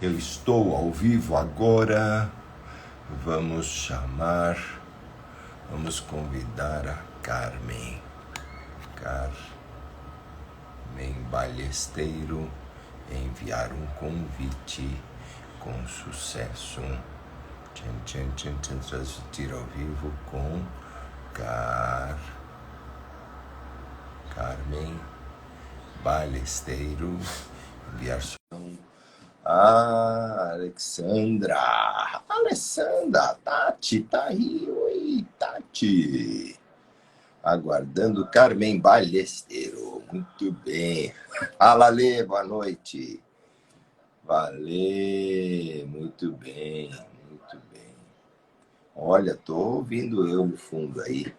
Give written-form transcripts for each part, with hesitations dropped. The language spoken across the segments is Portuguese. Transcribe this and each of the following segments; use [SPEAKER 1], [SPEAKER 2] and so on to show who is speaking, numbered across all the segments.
[SPEAKER 1] Eu estou ao vivo agora. Vamos convidar a Carmen. Carmen Ballesteiro, enviar um convite com sucesso. Transmitir ao vivo com Carmen Ballesteiro, enviar Alessandra, Tati, tá aí, oi, Tati. Aguardando Carmen Ballesteiro, muito bem. Fala, Lê, boa noite. Valeu, muito bem, muito bem. Olha, tô ouvindo eu no fundo aí.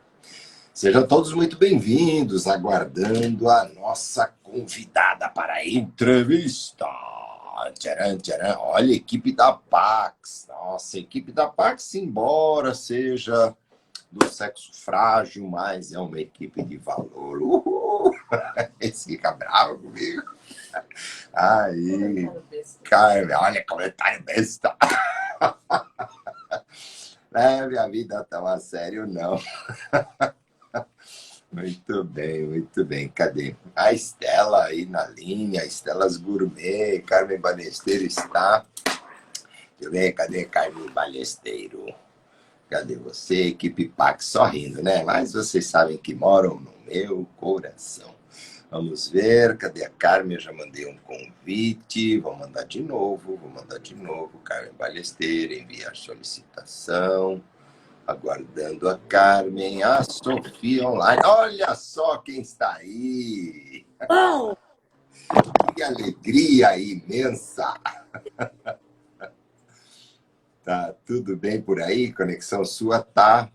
[SPEAKER 1] Sejam todos muito bem-vindos, aguardando a nossa convidada para a entrevista. Tcharam, tcharam. Olha, equipe da Pax. Nossa, a equipe da Pax, embora seja do sexo frágil, mas é uma equipe de valor. Uhul. Esse fica bravo comigo. Aí, cara, olha, comentário besta. Leve a vida tão a sério, não. Muito bem, muito bem. Cadê? A Estela aí na linha, Estelas Gourmet, Carmen Ballesteiro está. Deixa eu ver, cadê Carmen Ballesteiro? Cadê você? Equipe Pax sorrindo, né? Mas vocês sabem que moram no meu coração. Vamos ver, cadê a Carmen? Eu já mandei um convite, vou mandar de novo. Carmen Ballesteiro, enviar solicitação. Aguardando a Carmen, a Sofia online. Olha só quem está aí!
[SPEAKER 2] Bom!
[SPEAKER 1] Que alegria imensa! Tá tudo bem por aí? Conexão sua tá?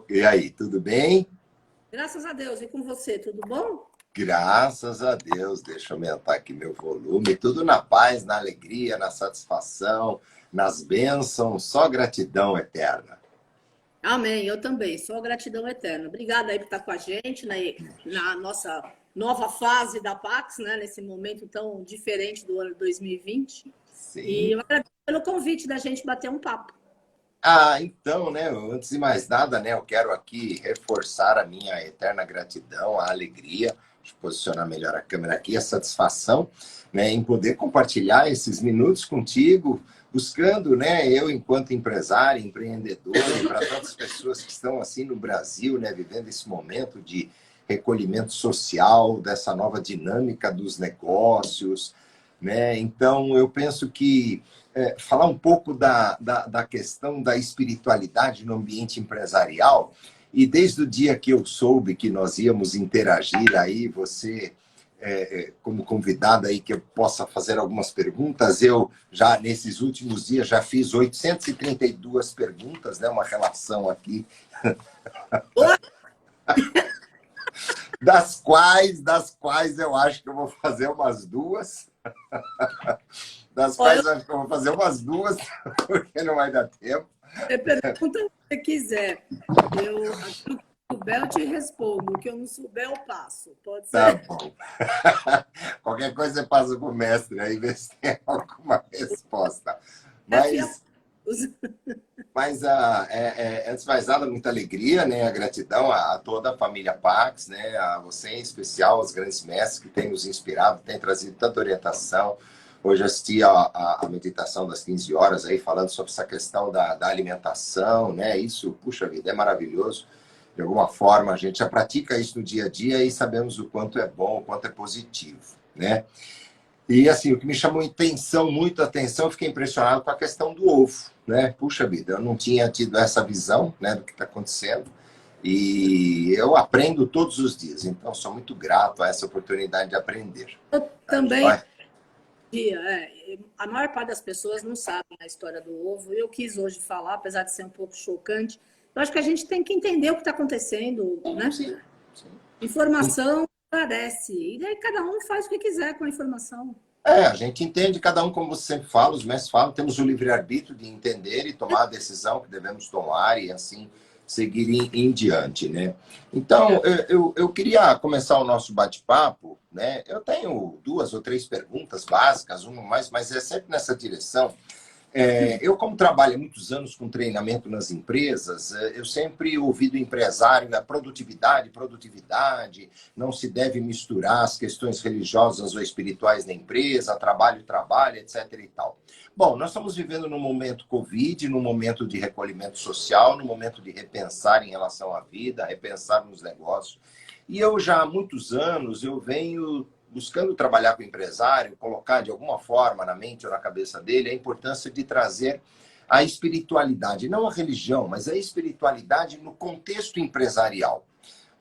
[SPEAKER 1] E aí, tudo bem?
[SPEAKER 2] Graças a Deus. E com você, tudo bom?
[SPEAKER 1] Graças a Deus. Deixa eu aumentar aqui meu volume. Tudo na paz, na alegria, na satisfação, nas bênçãos. Só gratidão eterna.
[SPEAKER 2] Amém. Eu também. Só gratidão eterna. Obrigada aí por estar com a gente na nossa nova fase da Pax, né? Nesse momento tão diferente do ano 2020.
[SPEAKER 1] Sim.
[SPEAKER 2] E eu agradeço pelo convite da gente bater um papo.
[SPEAKER 1] Então, né, antes de mais nada, né, eu quero aqui reforçar a minha eterna gratidão, a alegria, de posicionar melhor a câmera aqui, a satisfação, né, em poder compartilhar esses minutos contigo, buscando, né, eu enquanto empresário, empreendedor, e para tantas pessoas que estão assim no Brasil, né, vivendo esse momento de recolhimento social, dessa nova dinâmica dos negócios, né, então eu penso que falar um pouco da questão da espiritualidade no ambiente empresarial. E desde o dia que eu soube que nós íamos interagir aí, você como convidada aí, que eu possa fazer algumas perguntas, eu já nesses últimos dias já fiz 832 perguntas, né? Uma relação aqui. das quais eu acho que eu vou fazer umas duas. Das quais eu acho que eu vou fazer umas duas, porque não vai dar tempo.
[SPEAKER 2] Você pergunta o que você quiser. Aquilo que eu souber, eu te respondo. O que eu não souber, eu passo. Pode ser?
[SPEAKER 1] Tá bom. Qualquer coisa você passa para o mestre, aí vê se tem alguma resposta. Mas antes de mais nada, muita alegria, né? A gratidão a toda a família Pax, né? A você em especial, aos grandes mestres que têm nos inspirado, têm trazido tanta orientação. Hoje assisti a meditação das 15 horas aí, falando sobre essa questão da alimentação, né? Isso, puxa vida, é maravilhoso. De alguma forma, a gente já pratica isso no dia a dia e sabemos o quanto é bom, o quanto é positivo, né? E, assim, o que me chamou muita atenção, eu fiquei impressionado com a questão do ovo, né? Puxa vida, eu não tinha tido essa visão, né, do que está acontecendo. E eu aprendo todos os dias, então sou muito grato a essa oportunidade de aprender.
[SPEAKER 2] Eu também. A maior parte das pessoas não sabe a história do ovo. Eu quis hoje falar, apesar de ser um pouco chocante. Eu acho que a gente tem que entender o que está acontecendo, né?
[SPEAKER 1] Sim.
[SPEAKER 2] Informação parece. E daí cada um faz o que quiser com a informação.
[SPEAKER 1] A gente entende, cada um, como você sempre fala, os mestres falam, temos o livre-arbítrio de entender e tomar a decisão que devemos tomar e assim seguir em diante, né? Então, eu queria começar o nosso bate-papo, né? Eu tenho 2 ou 3 perguntas básicas, uma mais, mas é sempre nessa direção. Eu, como trabalho há muitos anos com treinamento nas empresas, eu sempre ouvi do empresário a produtividade, produtividade, não se deve misturar as questões religiosas ou espirituais na empresa, trabalho, trabalho, etc. e tal. Bom, nós estamos vivendo num momento Covid, num momento de recolhimento social, num momento de repensar em relação à vida, repensar nos negócios. E eu já há muitos anos, eu venho buscando trabalhar com o empresário, colocar de alguma forma na mente ou na cabeça dele a importância de trazer a espiritualidade, não a religião, mas a espiritualidade no contexto empresarial.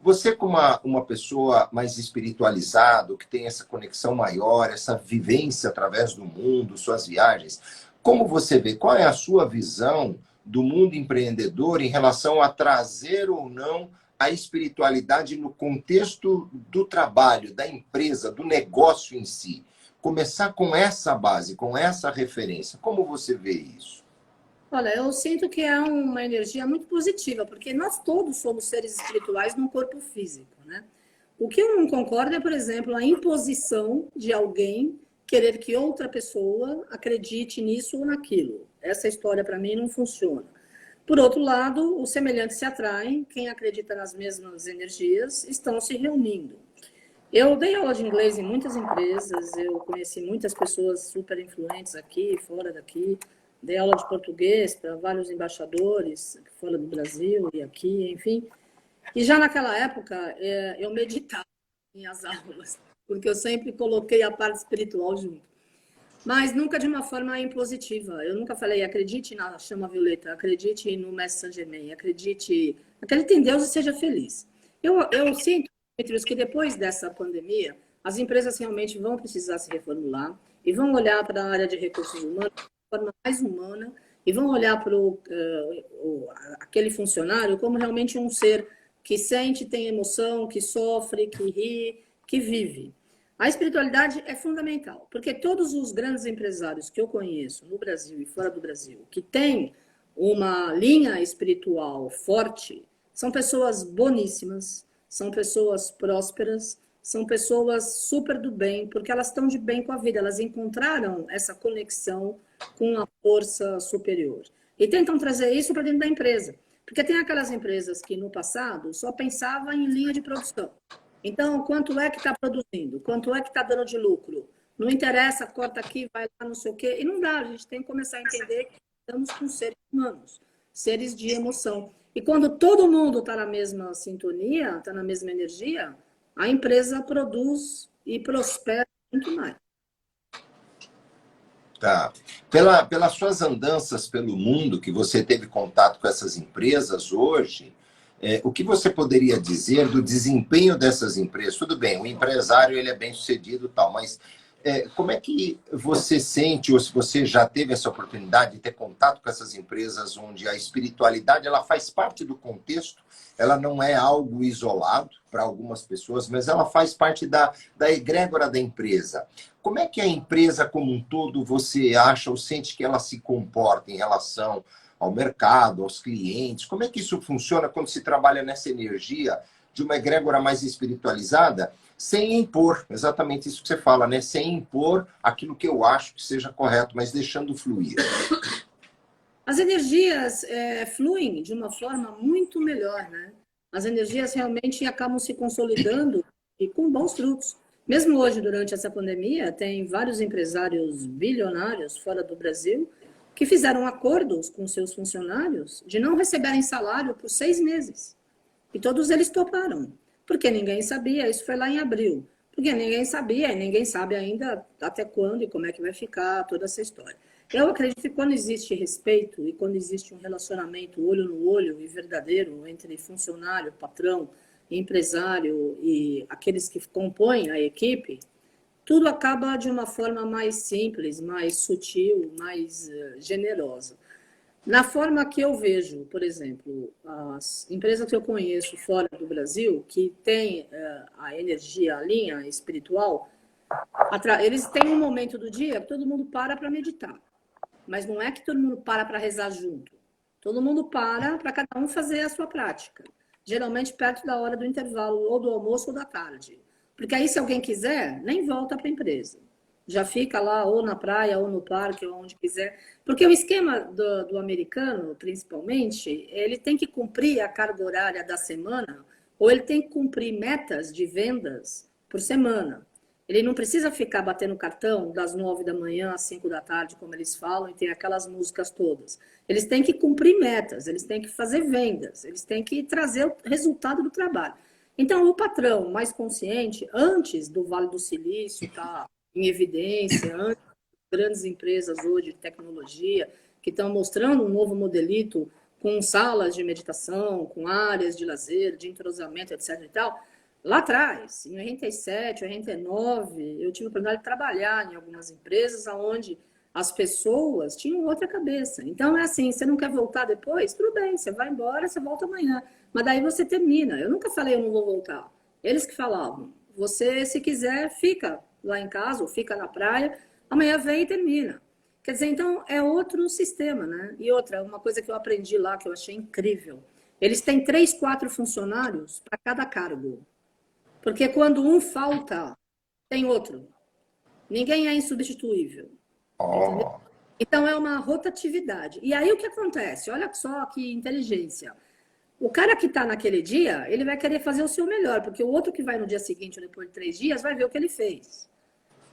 [SPEAKER 1] Você, como uma pessoa mais espiritualizada, que tem essa conexão maior, essa vivência através do mundo, suas viagens, como você vê, qual é a sua visão do mundo empreendedor em relação a trazer ou não a espiritualidade no contexto do trabalho, da empresa, do negócio em si? Começar com essa base, com essa referência. Como você vê isso?
[SPEAKER 2] Olha, eu sinto que é uma energia muito positiva, porque nós todos somos seres espirituais num corpo físico, né? O que eu não concordo é, por exemplo, a imposição de alguém querer que outra pessoa acredite nisso ou naquilo. Essa história, para mim, não funciona. Por outro lado, os semelhantes se atraem, quem acredita nas mesmas energias estão se reunindo. Eu dei aula de inglês em muitas empresas, eu conheci muitas pessoas super influentes aqui, fora daqui. Dei aula de português para vários embaixadores fora do Brasil e aqui, enfim. E já naquela época, eu meditava em minhas aulas, porque eu sempre coloquei a parte espiritual junto. Mas nunca de uma forma impositiva. Eu nunca falei, acredite na chama violeta, acredite no Mestre Saint Germain, acredite em Deus e seja feliz. Eu sinto, Demetrios, que depois dessa pandemia, as empresas realmente vão precisar se reformular e vão olhar para a área de recursos humanos de forma mais humana e vão olhar para aquele funcionário como realmente um ser que sente, tem emoção, que sofre, que ri, que vive. A espiritualidade é fundamental, porque todos os grandes empresários que eu conheço no Brasil e fora do Brasil, que têm uma linha espiritual forte, são pessoas boníssimas, são pessoas prósperas, são pessoas super do bem, porque elas estão de bem com a vida, elas encontraram essa conexão com a força superior. E tentam trazer isso para dentro da empresa, porque tem aquelas empresas que no passado só pensavam em linha de produção. Então, quanto é que está produzindo? Quanto é que está dando de lucro? Não interessa, corta aqui, vai lá, não sei o quê. E não dá, a gente tem que começar a entender que estamos com seres humanos, seres de emoção. E quando todo mundo está na mesma sintonia, está na mesma energia, a empresa produz e prospera muito mais.
[SPEAKER 1] Tá. Pelas suas andanças pelo mundo, que você teve contato com essas empresas hoje, o que você poderia dizer do desempenho dessas empresas? Tudo bem, o empresário ele é bem sucedido e tal, mas como é que você sente, ou se você já teve essa oportunidade de ter contato com essas empresas onde a espiritualidade ela faz parte do contexto, ela não é algo isolado para algumas pessoas, mas ela faz parte da egrégora da empresa. Como é que a empresa como um todo você acha ou sente que ela se comporta em relação ao mercado, aos clientes? Como é que isso funciona quando se trabalha nessa energia de uma egrégora mais espiritualizada, sem impor, exatamente isso que você fala, né? Sem impor aquilo que eu acho que seja correto, mas deixando fluir.
[SPEAKER 2] As energias fluem de uma forma muito melhor, né? As energias realmente acabam se consolidando e com bons frutos. Mesmo hoje, durante essa pandemia, tem vários empresários bilionários fora do Brasil que fizeram acordos com seus funcionários de não receberem salário por 6 meses. E todos eles toparam, porque ninguém sabia, isso foi lá em abril, porque ninguém sabia e ninguém sabe ainda até quando e como é que vai ficar toda essa história. Eu acredito que quando existe respeito e quando existe um relacionamento olho no olho e verdadeiro entre funcionário, patrão, empresário e aqueles que compõem a equipe, tudo acaba de uma forma mais simples, mais sutil, mais generosa. Na forma que eu vejo, por exemplo, as empresas que eu conheço fora do Brasil, que têm a energia, a linha espiritual, eles têm um momento do dia que todo mundo para meditar. Mas não é que todo mundo para rezar junto. Todo mundo para cada um fazer a sua prática. Geralmente perto da hora do intervalo, ou do almoço ou da tarde. Porque aí, se alguém quiser, nem volta para a empresa. Já fica lá, ou na praia, ou no parque, ou onde quiser. Porque o esquema do americano, principalmente, ele tem que cumprir a carga horária da semana, ou ele tem que cumprir metas de vendas por semana. Ele não precisa ficar batendo cartão das 9 da manhã às 5 da tarde, como eles falam, e tem aquelas músicas todas. Eles têm que cumprir metas, eles têm que fazer vendas, eles têm que trazer o resultado do trabalho. Então, o patrão mais consciente, antes do Vale do Silício estar em evidência, antes das grandes empresas hoje de tecnologia, que estão mostrando um novo modelito com salas de meditação, com áreas de lazer, de entrosamento, etc. e tal, lá atrás, em 87, 89, eu tive a oportunidade de trabalhar em algumas empresas onde as pessoas tinham outra cabeça. Então, é assim, você não quer voltar depois? Tudo bem, você vai embora, você volta amanhã. Mas daí você termina. Eu nunca falei, eu não vou voltar. Eles que falavam. Você, se quiser, fica lá em casa ou fica na praia, amanhã vem e termina. Quer dizer, então, é outro sistema, né? E outra, uma coisa que eu aprendi lá, que eu achei incrível. Eles têm 3, 4 funcionários para cada cargo. Porque quando um falta, tem outro. Ninguém é insubstituível. Entendeu?
[SPEAKER 1] Oh,
[SPEAKER 2] Então, é uma rotatividade. E aí, o que acontece? Olha só que inteligência. O cara que está naquele dia, ele vai querer fazer o seu melhor, porque o outro que vai no dia seguinte ou depois de 3 dias vai ver o que ele fez.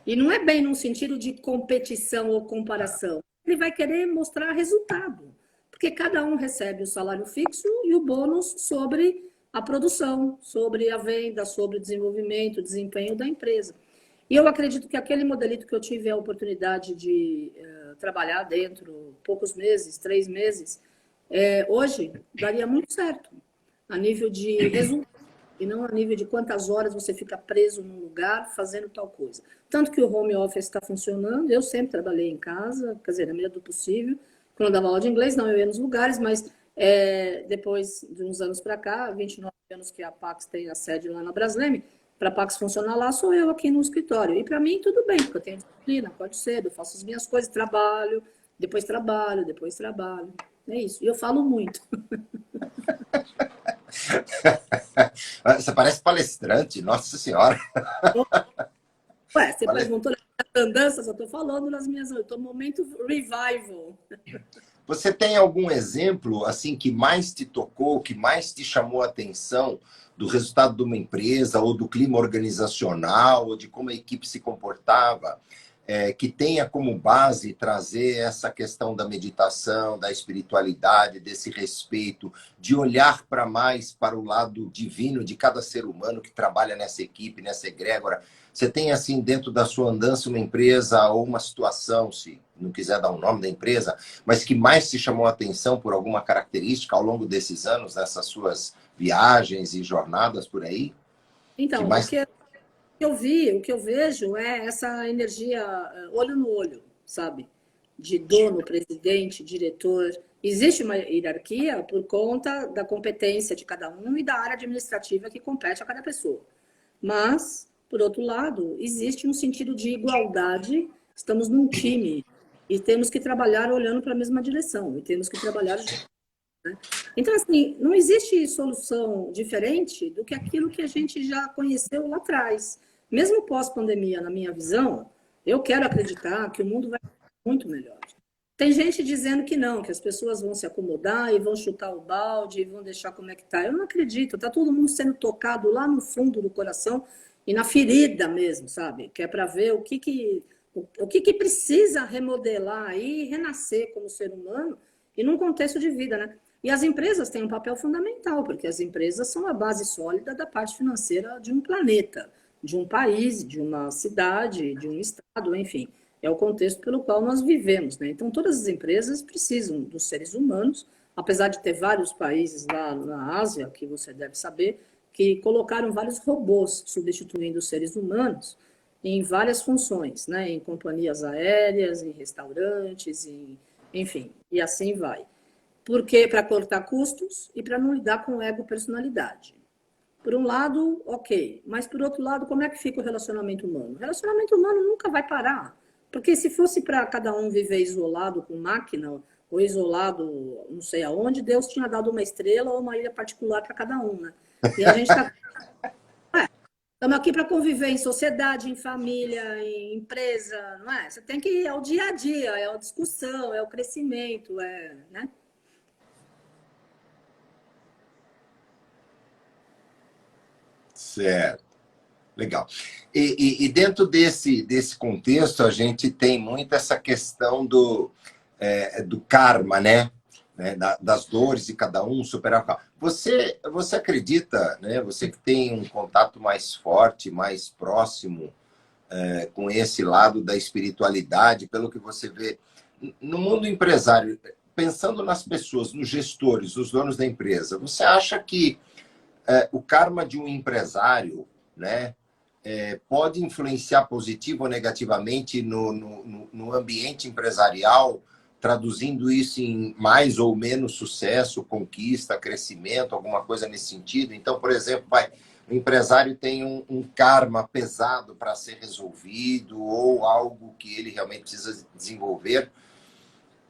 [SPEAKER 2] E não é bem num sentido de competição ou comparação. Ele vai querer mostrar resultado. Porque cada um recebe o salário fixo e o bônus sobre a produção, sobre a venda, sobre o desenvolvimento, o desempenho da empresa. E eu acredito que aquele modelito que eu tive a oportunidade de trabalhar dentro, poucos meses, 3 meses, hoje daria muito certo, a nível de resultado, e não a nível de quantas horas você fica preso num lugar fazendo tal coisa. Tanto que o home office está funcionando, eu sempre trabalhei em casa, quer dizer, na medida do possível. Quando eu dava aula de inglês, não, eu ia nos lugares, mas depois de uns anos para cá, 29 anos que a Pax tem a sede lá na Brasleme, para a Pax funcionar lá, sou eu aqui no escritório. E para mim, tudo bem, porque eu tenho disciplina, acordo cedo, eu faço as minhas coisas, trabalho, depois trabalho, depois trabalho. É isso. E eu falo muito.
[SPEAKER 1] você parece palestrante, nossa senhora.
[SPEAKER 2] Ué, você perguntou das andanças, eu estou falando nas minhas... Eu estou no momento revival.
[SPEAKER 1] Você tem algum exemplo assim que mais te tocou, que mais te chamou a atenção do resultado de uma empresa, ou do clima organizacional, ou de como a equipe se comportava, que tenha como base trazer essa questão da meditação, da espiritualidade, desse respeito, de olhar para o lado divino de cada ser humano que trabalha nessa equipe, nessa egrégora? Você tem, assim, dentro da sua andança, uma empresa ou uma situação, se não quiser dar o nome da empresa, mas que mais te chamou a atenção por alguma característica ao longo desses anos, nessas suas viagens e jornadas por aí? Que
[SPEAKER 2] Então,
[SPEAKER 1] mais...
[SPEAKER 2] o que eu vejo é essa energia olho no olho, sabe? De dono, presidente, diretor. Existe uma hierarquia por conta da competência de cada um e da área administrativa que compete a cada pessoa. Mas, por outro lado, existe um sentido de igualdade. Estamos num time e temos que trabalhar olhando para a mesma direção e temos que trabalhar juntos. Então, assim, não existe solução diferente do que aquilo que a gente já conheceu lá atrás. Mesmo pós-pandemia, na minha visão, eu quero acreditar que o mundo vai ser muito melhor. Tem gente dizendo que não, que as pessoas vão se acomodar e vão chutar o balde e vão deixar como é que tá. Eu não acredito, está todo mundo sendo tocado lá no fundo do coração e na ferida mesmo, sabe? Que é para ver o que precisa remodelar e renascer como ser humano e num contexto de vida, né? E as empresas têm um papel fundamental, porque as empresas são a base sólida da parte financeira de um planeta, de um país, de uma cidade, de um estado, enfim. É o contexto pelo qual nós vivemos, né? Então, todas as empresas precisam dos seres humanos, apesar de ter vários países lá na Ásia, que você deve saber, que colocaram vários robôs substituindo os seres humanos em várias funções, né? Em companhias aéreas, em restaurantes, enfim, e assim vai. Porque para cortar custos e para não lidar com ego-personalidade. Por um lado, ok. Mas, por outro lado, como é que fica o relacionamento humano? O relacionamento humano nunca vai parar. Porque se fosse para cada um viver isolado com máquina ou isolado, não sei aonde, Deus tinha dado uma estrela ou uma ilha particular para cada um, né? E a gente está estamos aqui para conviver em sociedade, em família, em empresa, não é? Você tem que ir ao dia a dia, é a discussão, é o crescimento, né?
[SPEAKER 1] Certo. Legal. E dentro desse contexto, a gente tem muito essa questão do karma, né? Das dores de cada um, superar o karma. Você acredita, né? Você que tem um contato mais forte, mais próximo com esse lado da espiritualidade, pelo que você vê no mundo empresário, pensando nas pessoas, nos gestores, os donos da empresa, você acha que o karma de um empresário, né, pode influenciar positivo ou negativamente no ambiente empresarial, traduzindo isso em mais ou menos sucesso, conquista, crescimento, alguma coisa nesse sentido? Então, por exemplo, o empresário tem um karma pesado para ser resolvido ou algo que ele realmente precisa desenvolver.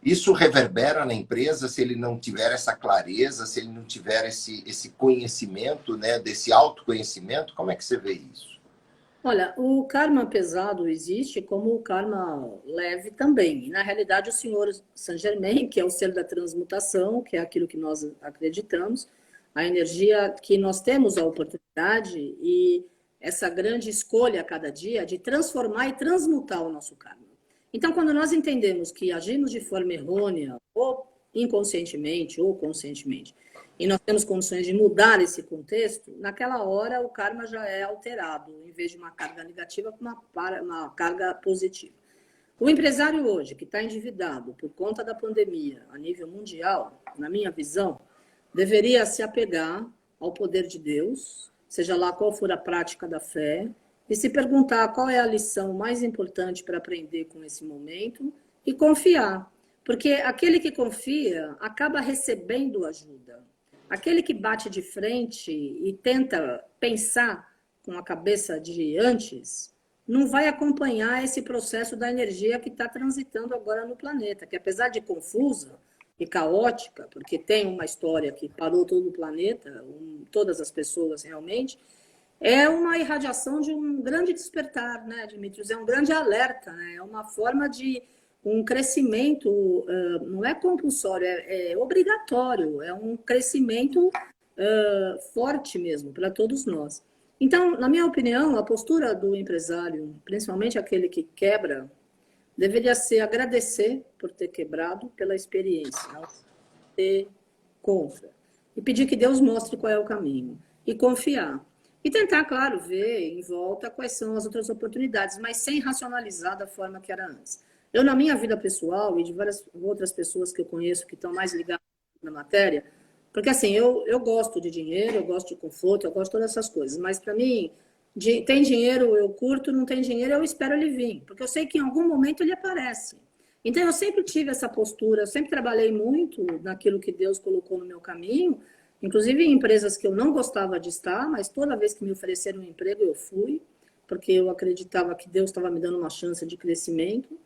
[SPEAKER 1] Isso reverbera na empresa se ele não tiver essa clareza, se ele não tiver esse conhecimento, né, desse autoconhecimento. Como é que você vê isso?
[SPEAKER 2] Olha, o karma pesado existe como o karma leve também. E, na realidade, o senhor Saint-Germain, que é o ser da transmutação, que é aquilo que nós acreditamos, a energia que nós temos a oportunidade e essa grande escolha a cada dia de transformar e transmutar o nosso karma. Então, quando nós entendemos que agimos de forma errônea, ou inconscientemente, ou conscientemente, e nós temos condições de mudar esse contexto, naquela hora o karma já é alterado, em vez de uma carga negativa, para uma carga positiva. O empresário hoje, que está endividado por conta da pandemia a nível mundial, na minha visão, deveria se apegar ao poder de Deus, seja lá qual for a prática da fé, e se perguntar qual é a lição mais importante para aprender com esse momento e confiar. Porque aquele que confia acaba recebendo ajuda. Aquele que bate de frente e tenta pensar com a cabeça de antes, não vai acompanhar esse processo da energia que está transitando agora no planeta, que apesar de confusa e caótica, porque tem uma história que parou todo o planeta, todas as pessoas realmente, é uma irradiação de um grande despertar, né, Dimitrios? É um grande alerta, né? É uma forma de um crescimento, não é compulsório, é obrigatório, é um crescimento forte mesmo para todos nós. Então, na minha opinião, a postura do empresário, principalmente aquele que quebra, deveria ser agradecer por ter quebrado pela experiência, não ter contra. E pedir que Deus mostre qual é o caminho. E confiar. E tentar, claro, ver em volta quais são as outras oportunidades, mas sem racionalizar da forma que era antes. Eu, na minha vida pessoal e de várias outras pessoas que eu conheço que estão mais ligadas na matéria, porque assim, eu gosto de dinheiro, eu gosto de conforto, eu gosto de todas essas coisas, mas para mim, tem dinheiro eu curto, não tem dinheiro eu espero ele vir, porque eu sei que em algum momento ele aparece. Então eu sempre tive essa postura, eu sempre trabalhei muito naquilo que Deus colocou no meu caminho, inclusive em empresas que eu não gostava de estar, mas toda vez que me ofereceram um emprego eu fui, porque eu acreditava que Deus estava me dando uma chance de crescimento.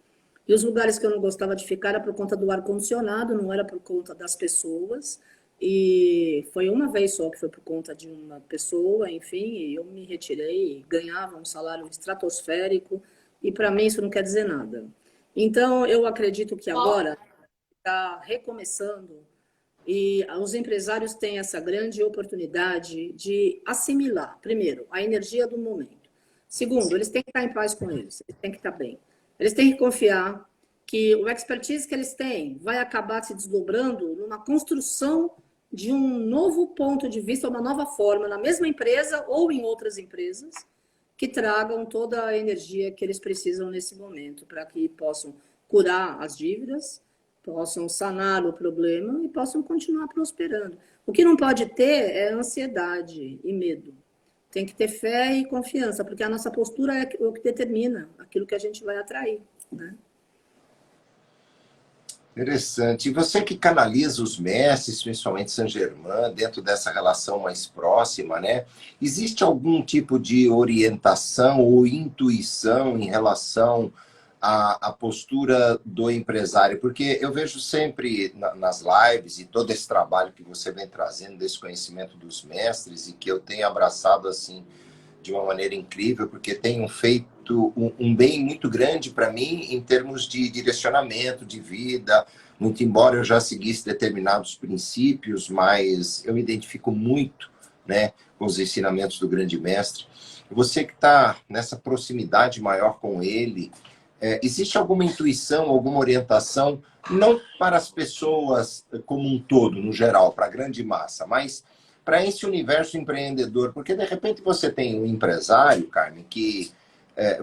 [SPEAKER 2] E os lugares que eu não gostava de ficar era por conta do ar-condicionado, não era por conta das pessoas. E foi uma vez só que foi por conta de uma pessoa, enfim, e eu me retirei, ganhava um salário estratosférico, e para mim isso não quer dizer nada. Então, eu acredito que agora está recomeçando e os empresários têm essa grande oportunidade de assimilar, primeiro, a energia do momento. Segundo, eles têm que estar em paz com eles têm que estar bem. Eles têm que confiar que o expertise que eles têm vai acabar se desdobrando numa construção de um novo ponto de vista, uma nova forma, na mesma empresa ou em outras empresas, que tragam toda a energia que eles precisam nesse momento, para que possam curar as dívidas, possam sanar o problema e possam continuar prosperando. O que não pode ter é ansiedade e medo. Tem que ter fé e confiança, porque a nossa postura é o que determina aquilo que a gente vai atrair, né?
[SPEAKER 1] Interessante. E você que canaliza os mestres, principalmente Saint-Germain, dentro dessa relação mais próxima, né? Existe algum tipo de orientação ou intuição em relação a postura do empresário, porque eu vejo sempre nas lives e todo esse trabalho que você vem trazendo desse conhecimento dos mestres e que eu tenho abraçado assim de uma maneira incrível, porque tem feito um bem muito grande para mim em termos de direcionamento de vida, muito embora eu já seguisse determinados princípios, mas eu me identifico muito, né, com os ensinamentos do grande mestre. Você que está nessa proximidade maior com ele, existe alguma intuição, alguma orientação, não para as pessoas como um todo, no geral, para a grande massa, mas para esse universo empreendedor? Porque, de repente, você tem um empresário, Carmen, que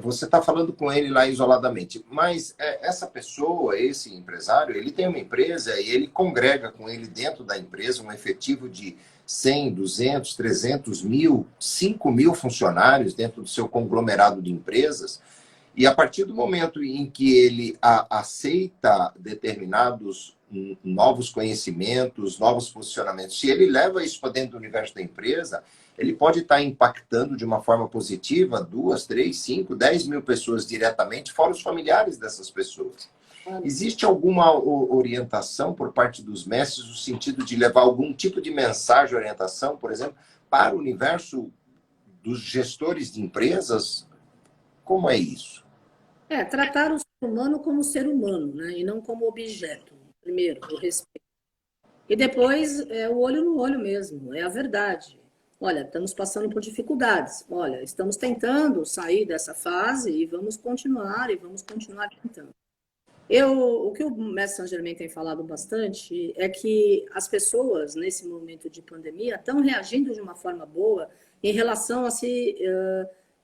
[SPEAKER 1] você está falando com ele lá isoladamente, mas essa pessoa, esse empresário, ele tem uma empresa e ele congrega com ele dentro da empresa um efetivo de 100, 200, 300 mil, 5 mil funcionários dentro do seu conglomerado de empresas. E a partir do momento em que ele aceita determinados novos conhecimentos, novos posicionamentos, se ele leva isso para dentro do universo da empresa, ele pode estar impactando de uma forma positiva 2, 3, 5, 10 mil pessoas diretamente, fora os familiares dessas pessoas. Existe alguma orientação por parte dos mestres no sentido de levar algum tipo de mensagem, orientação, por exemplo, para o universo dos gestores de empresas? Como é isso?
[SPEAKER 2] Tratar o ser humano como ser humano, né? E não como objeto. Primeiro, o respeito. E depois, o olho no olho mesmo, é a verdade. Olha, estamos passando por dificuldades. Olha, estamos tentando sair dessa fase e vamos continuar tentando. O que o mestre Saint Germain tem falado bastante é que as pessoas, nesse momento de pandemia, estão reagindo de uma forma boa em relação a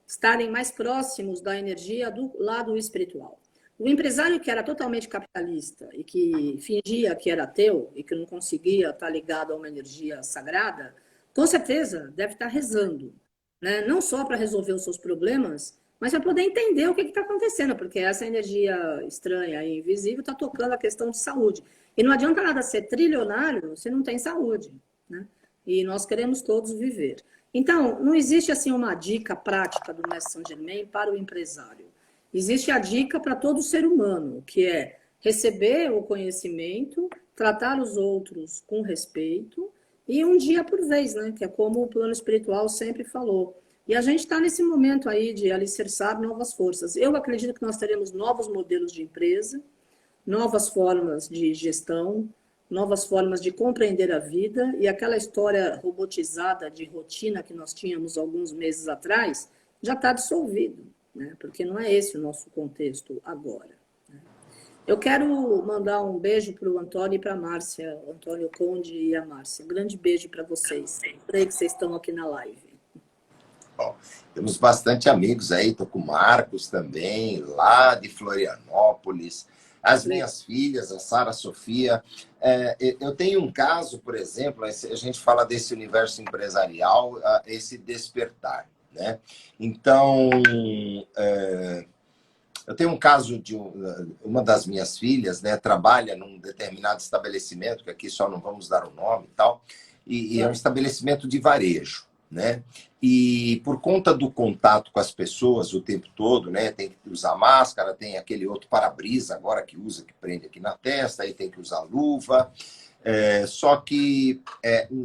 [SPEAKER 2] estarem mais próximos da energia do lado espiritual. O empresário que era totalmente capitalista e que fingia que era ateu e que não conseguia estar ligado a uma energia sagrada, com certeza deve estar rezando, né? Não só para resolver os seus problemas, mas para poder entender o que está acontecendo, porque essa energia estranha e invisível está tocando a questão de saúde. E não adianta nada ser trilionário se não tem saúde, né? E nós queremos todos viver. Então, não existe assim uma dica prática do mestre Saint Germain para o empresário. Existe a dica para todo ser humano, que é receber o conhecimento, tratar os outros com respeito e um dia por vez, né? Que é como o plano espiritual sempre falou. E a gente está nesse momento aí de alicerçar novas forças. Eu acredito que nós teremos novos modelos de empresa, novas formas de gestão, novas formas de compreender a vida, e aquela história robotizada de rotina que nós tínhamos alguns meses atrás já está dissolvido, né? Porque não é esse o nosso contexto agora. Né? Eu quero mandar um beijo para o Antônio e para a Márcia, o Antônio Conde e a Márcia. Um grande beijo para vocês. Sei que vocês estão aqui na live.
[SPEAKER 1] Bom, temos bastante amigos aí, estou com o Marcos também, lá de Florianópolis. As minhas filhas, a Sara, a Sofia. Eu tenho um caso, por exemplo, a gente fala desse universo empresarial, esse despertar, né? Então, eu tenho um caso de uma das minhas filhas, né? Trabalha num determinado estabelecimento, que aqui só não vamos dar o nome e tal, e é um estabelecimento de varejo, né? E por conta do contato com as pessoas o tempo todo, né? Tem que usar máscara, tem aquele outro para-brisa agora que usa, que prende aqui na testa, aí tem que usar luva. Só que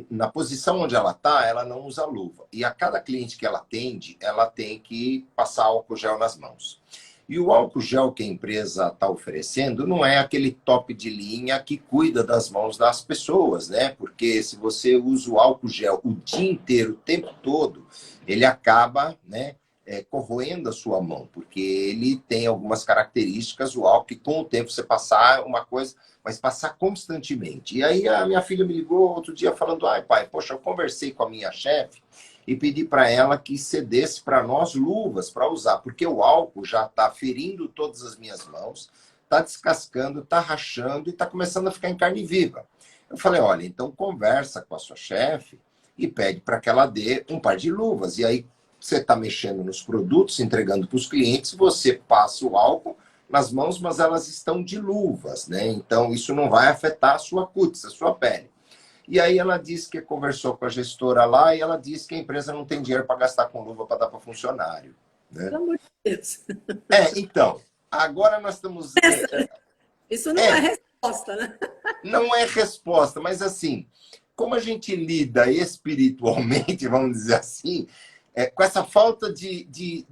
[SPEAKER 1] na posição onde ela está, ela não usa luva. E a cada cliente que ela atende, ela tem que passar álcool gel nas mãos. E o álcool gel que a empresa está oferecendo não é aquele top de linha que cuida das mãos das pessoas, né? Porque se você usa o álcool gel o dia inteiro, o tempo todo, ele acaba, né, corroendo a sua mão, porque ele tem algumas características, o álcool, que com o tempo você passar uma coisa, mas passar constantemente. E aí a minha filha me ligou outro dia falando, ai pai, poxa, eu conversei com a minha chefe, e pedi para ela que cedesse para nós luvas para usar, porque o álcool já está ferindo todas as minhas mãos, está descascando, está rachando e está começando a ficar em carne viva. Eu falei, olha, então conversa com a sua chefe e pede para que ela dê um par de luvas. E aí você está mexendo nos produtos, entregando para os clientes, você passa o álcool nas mãos, mas elas estão de luvas, né? Então isso não vai afetar a sua cútis, a sua pele. E aí ela disse que conversou com a gestora lá e ela disse que a empresa não tem dinheiro para gastar com luva para dar para funcionário. Né?
[SPEAKER 2] Pelo amor de Deus.
[SPEAKER 1] Então, agora nós estamos...
[SPEAKER 2] Isso não é resposta, né?
[SPEAKER 1] Não é resposta, mas assim, como a gente lida espiritualmente, vamos dizer assim, com essa falta de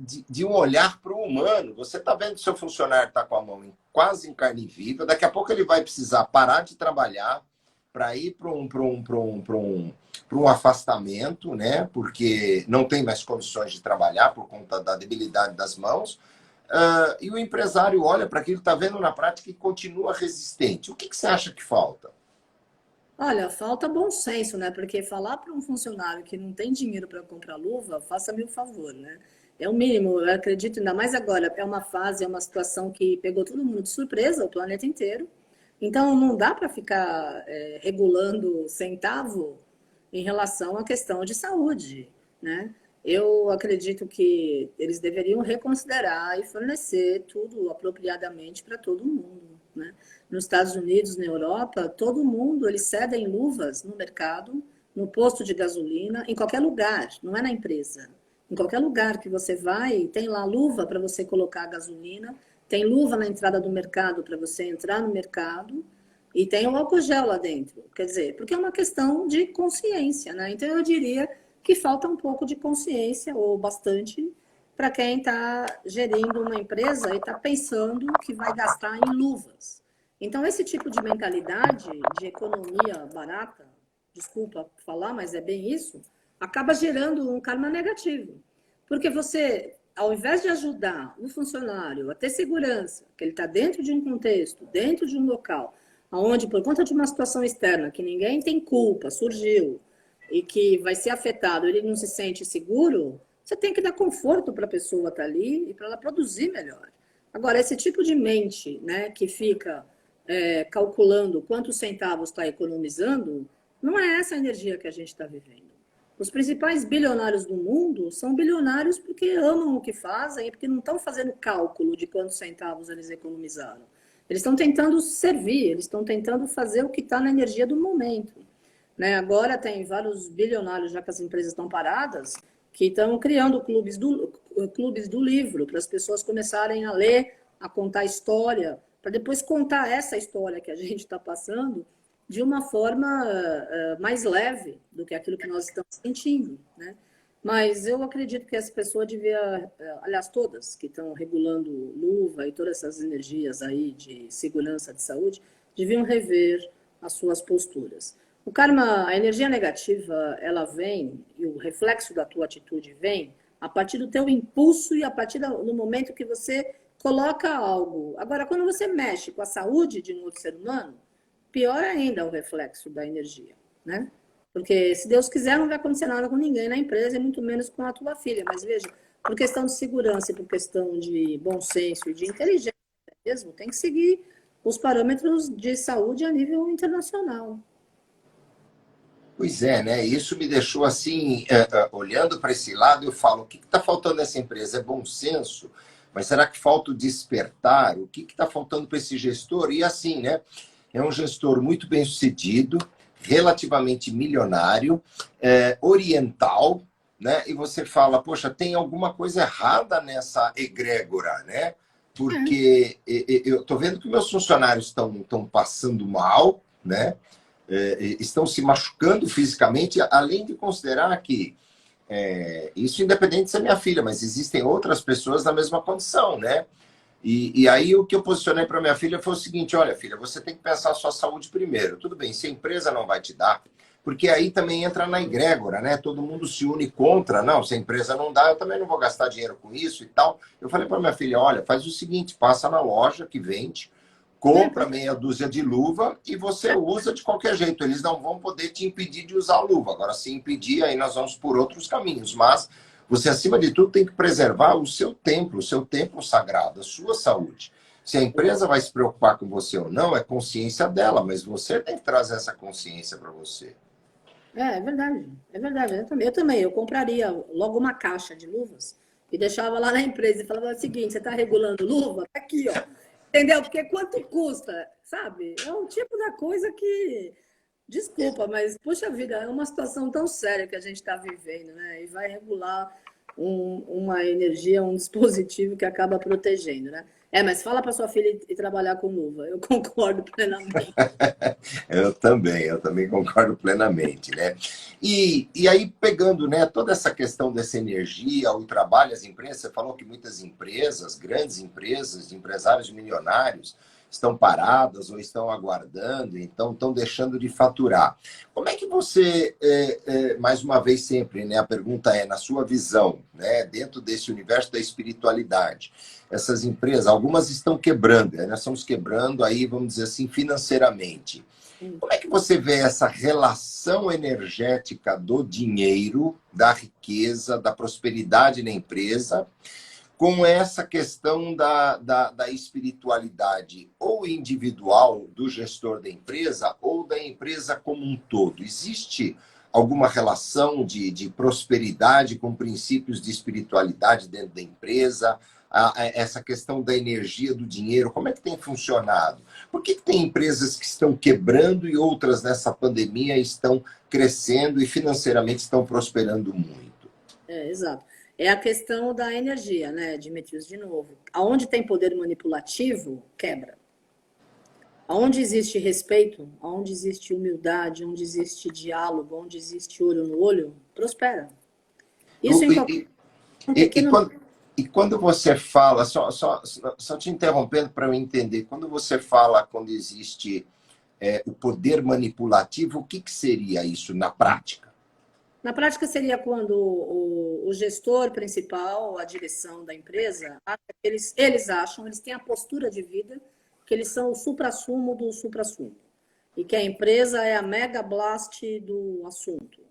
[SPEAKER 1] um olhar para o humano. Você está vendo que seu funcionário está com a mão quase em carne viva, daqui a pouco ele vai precisar parar de trabalhar para ir para um afastamento, né? Porque não tem mais condições de trabalhar por conta da debilidade das mãos. E o empresário olha para aquilo que está vendo na prática e continua resistente. O que você acha que falta?
[SPEAKER 2] Olha, falta bom senso, né? Porque falar para um funcionário que não tem dinheiro para comprar luva, faça-me o favor, né? É o mínimo, eu acredito, ainda mais agora, é uma fase, é uma situação que pegou todo mundo de surpresa, o planeta inteiro. Então, não dá para ficar regulando centavo em relação à questão de saúde, né? Eu acredito que eles deveriam reconsiderar e fornecer tudo apropriadamente para todo mundo, né? Nos Estados Unidos, na Europa, todo mundo, eles cedem luvas no mercado, no posto de gasolina, em qualquer lugar, não é na empresa. Em qualquer lugar que você vai, tem lá luva para você colocar a gasolina, tem luva na entrada do mercado para você entrar no mercado, e tem o álcool gel lá dentro. Quer dizer, porque é uma questão de consciência, né? Então, eu diria que falta um pouco de consciência, ou bastante, para quem está gerindo uma empresa e está pensando que vai gastar em luvas. Então, esse tipo de mentalidade de economia barata, desculpa falar, mas é bem isso, acaba gerando um karma negativo. Porque você, ao invés de ajudar o funcionário a ter segurança, que ele está dentro de um contexto, dentro de um local, onde, por conta de uma situação externa, que ninguém tem culpa, surgiu, e que vai ser afetado, ele não se sente seguro, você tem que dar conforto para a pessoa estar ali e para ela produzir melhor. Agora, esse tipo de mente, né, que fica calculando quantos centavos está economizando, não é essa a energia que a gente está vivendo. Os principais bilionários do mundo são bilionários porque amam o que fazem e porque não estão fazendo cálculo de quantos centavos eles economizaram. Eles estão tentando servir, eles estão tentando fazer o que está na energia do momento. Né? Agora tem vários bilionários, já que as empresas estão paradas, que estão criando clubes do livro, para as pessoas começarem a ler, a contar história, para depois contar essa história que a gente está passando de uma forma mais leve do que aquilo que nós estamos sentindo. Né? Mas eu acredito que essa pessoa devia, aliás, todas que estão regulando luva e todas essas energias aí de segurança de saúde, deviam rever as suas posturas. O karma, a energia negativa, ela vem, e o reflexo da tua atitude vem a partir do teu impulso e a partir do momento que você coloca algo. Agora, quando você mexe com a saúde de um outro ser humano, pior ainda é o reflexo da energia, né? Porque, se Deus quiser, não vai acontecer nada com ninguém na empresa, e muito menos com a tua filha. Mas, veja, por questão de segurança e por questão de bom senso e de inteligência mesmo, tem que seguir os parâmetros de saúde a nível internacional.
[SPEAKER 1] Pois é, né? Isso me deixou assim, olhando para esse lado, eu falo, o que está faltando nessa empresa? É bom senso? Mas será que falta o despertar? O que está faltando para esse gestor? E assim, né? É um gestor muito bem sucedido, relativamente milionário, oriental, né? E você fala, poxa, tem alguma coisa errada nessa egrégora, né? Porque eu estou vendo que meus funcionários estão passando mal, né? Estão se machucando fisicamente, além de considerar que isso independente de ser minha filha, mas existem outras pessoas na mesma condição, né? E aí o que eu posicionei para minha filha foi o seguinte, olha, filha, você tem que pensar a sua saúde primeiro. Tudo bem, se a empresa não vai te dar, porque aí também entra na egrégora, né? Todo mundo se une contra, não, se a empresa não dá, eu também não vou gastar dinheiro com isso e tal. Eu falei para minha filha, olha, faz o seguinte, passa na loja que vende, compra meia dúzia de luva e você usa de qualquer jeito. Eles não vão poder te impedir de usar a luva. Agora, se impedir, aí nós vamos por outros caminhos. Mas você, acima de tudo, tem que preservar o seu templo sagrado, a sua saúde. Se a empresa vai se preocupar com você ou não, é consciência dela, mas você tem que trazer essa consciência para você.
[SPEAKER 2] É verdade, é verdade. Eu compraria logo uma caixa de luvas e deixava lá na empresa e falava o seguinte, você está regulando luva? Tá aqui, ó. Entendeu? Porque quanto custa, sabe? É um tipo da coisa que, desculpa, mas, puxa vida, é uma situação tão séria que a gente está vivendo, né? E vai regular uma energia, um dispositivo que acaba protegendo, né? Mas fala para sua filha ir trabalhar com luva. Eu concordo plenamente.
[SPEAKER 1] Eu também concordo plenamente, né? E aí, pegando, né, toda essa questão dessa energia, o trabalho, as empresas, você falou que muitas empresas, grandes empresas, empresários milionários, estão paradas ou estão aguardando, então estão deixando de faturar. Como é que você, mais uma vez sempre, né, a pergunta é, na sua visão, né, dentro desse universo da espiritualidade, essas empresas, algumas estão quebrando, né? Nós estamos quebrando aí, vamos dizer assim, financeiramente. Como é que você vê essa relação energética do dinheiro, da riqueza, da prosperidade na empresa, com essa questão da espiritualidade, ou individual do gestor da empresa, ou da empresa como um todo? Existe alguma relação de prosperidade com princípios de espiritualidade dentro da empresa? Essa questão da energia do dinheiro, como é que tem funcionado? Por que tem empresas que estão quebrando e outras nessa pandemia estão crescendo e financeiramente estão prosperando muito?
[SPEAKER 2] Exato. É a questão da energia, né, Dimitrios, de novo. Aonde tem poder manipulativo, quebra. Aonde existe respeito, aonde existe humildade, onde existe diálogo, onde existe olho no olho, prospera. Isso em qualquer
[SPEAKER 1] E
[SPEAKER 2] pequeno.
[SPEAKER 1] quando você fala, só te interrompendo para eu entender, quando você fala quando existe o poder manipulativo, o que seria isso na prática?
[SPEAKER 2] Na prática, seria quando o gestor principal, a direção da empresa, eles acham, eles têm a postura de vida que eles são o suprassumo do suprassumo. E que a empresa é a mega blast do assunto.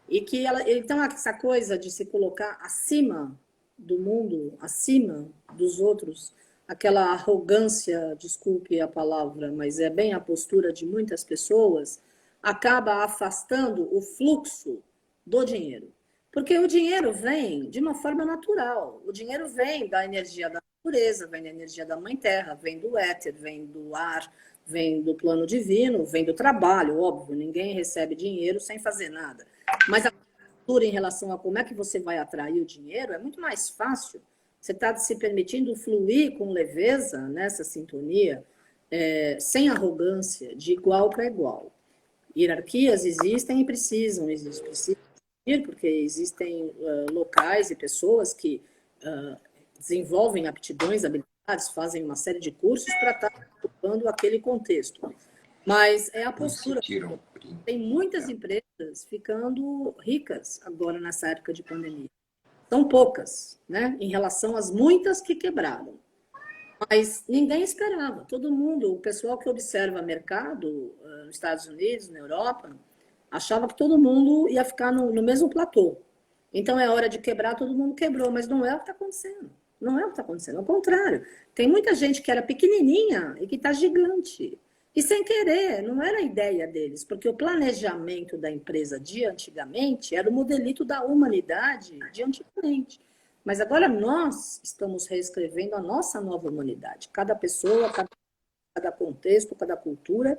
[SPEAKER 2] E que então, essa coisa de se colocar acima do mundo, acima dos outros, aquela arrogância, desculpe a palavra, mas é bem a postura de muitas pessoas, acaba afastando o fluxo do dinheiro. Porque o dinheiro vem de uma forma natural. O dinheiro vem da energia da natureza, vem da energia da mãe terra, vem do éter, vem do ar, vem do plano divino, vem do trabalho, óbvio. Ninguém recebe dinheiro sem fazer nada. Mas a cultura em relação a como é que você vai atrair o dinheiro é muito mais fácil. Você está se permitindo fluir com leveza nessa sintonia, sem arrogância, de igual para igual. Hierarquias existem e precisam existir, porque existem locais e pessoas que desenvolvem aptidões, habilidades, fazem uma série de cursos para estar ocupando aquele contexto. Mas é a postura. Tem muitas empresas ficando ricas agora nessa época de pandemia. São poucas, né? Em relação às muitas que quebraram. Mas ninguém esperava. Todo mundo, o pessoal que observa mercado nos Estados Unidos, na Europa, achava que todo mundo ia ficar no mesmo platô. Então é hora de quebrar, todo mundo quebrou, mas não é o que está acontecendo. Não é o que está acontecendo, ao contrário. Tem muita gente que era pequenininha e que está gigante. E sem querer, não era a ideia deles, porque o planejamento da empresa de antigamente era o modelito da humanidade de antigamente. Mas agora nós estamos reescrevendo a nossa nova humanidade. Cada pessoa, cada contexto, cada cultura,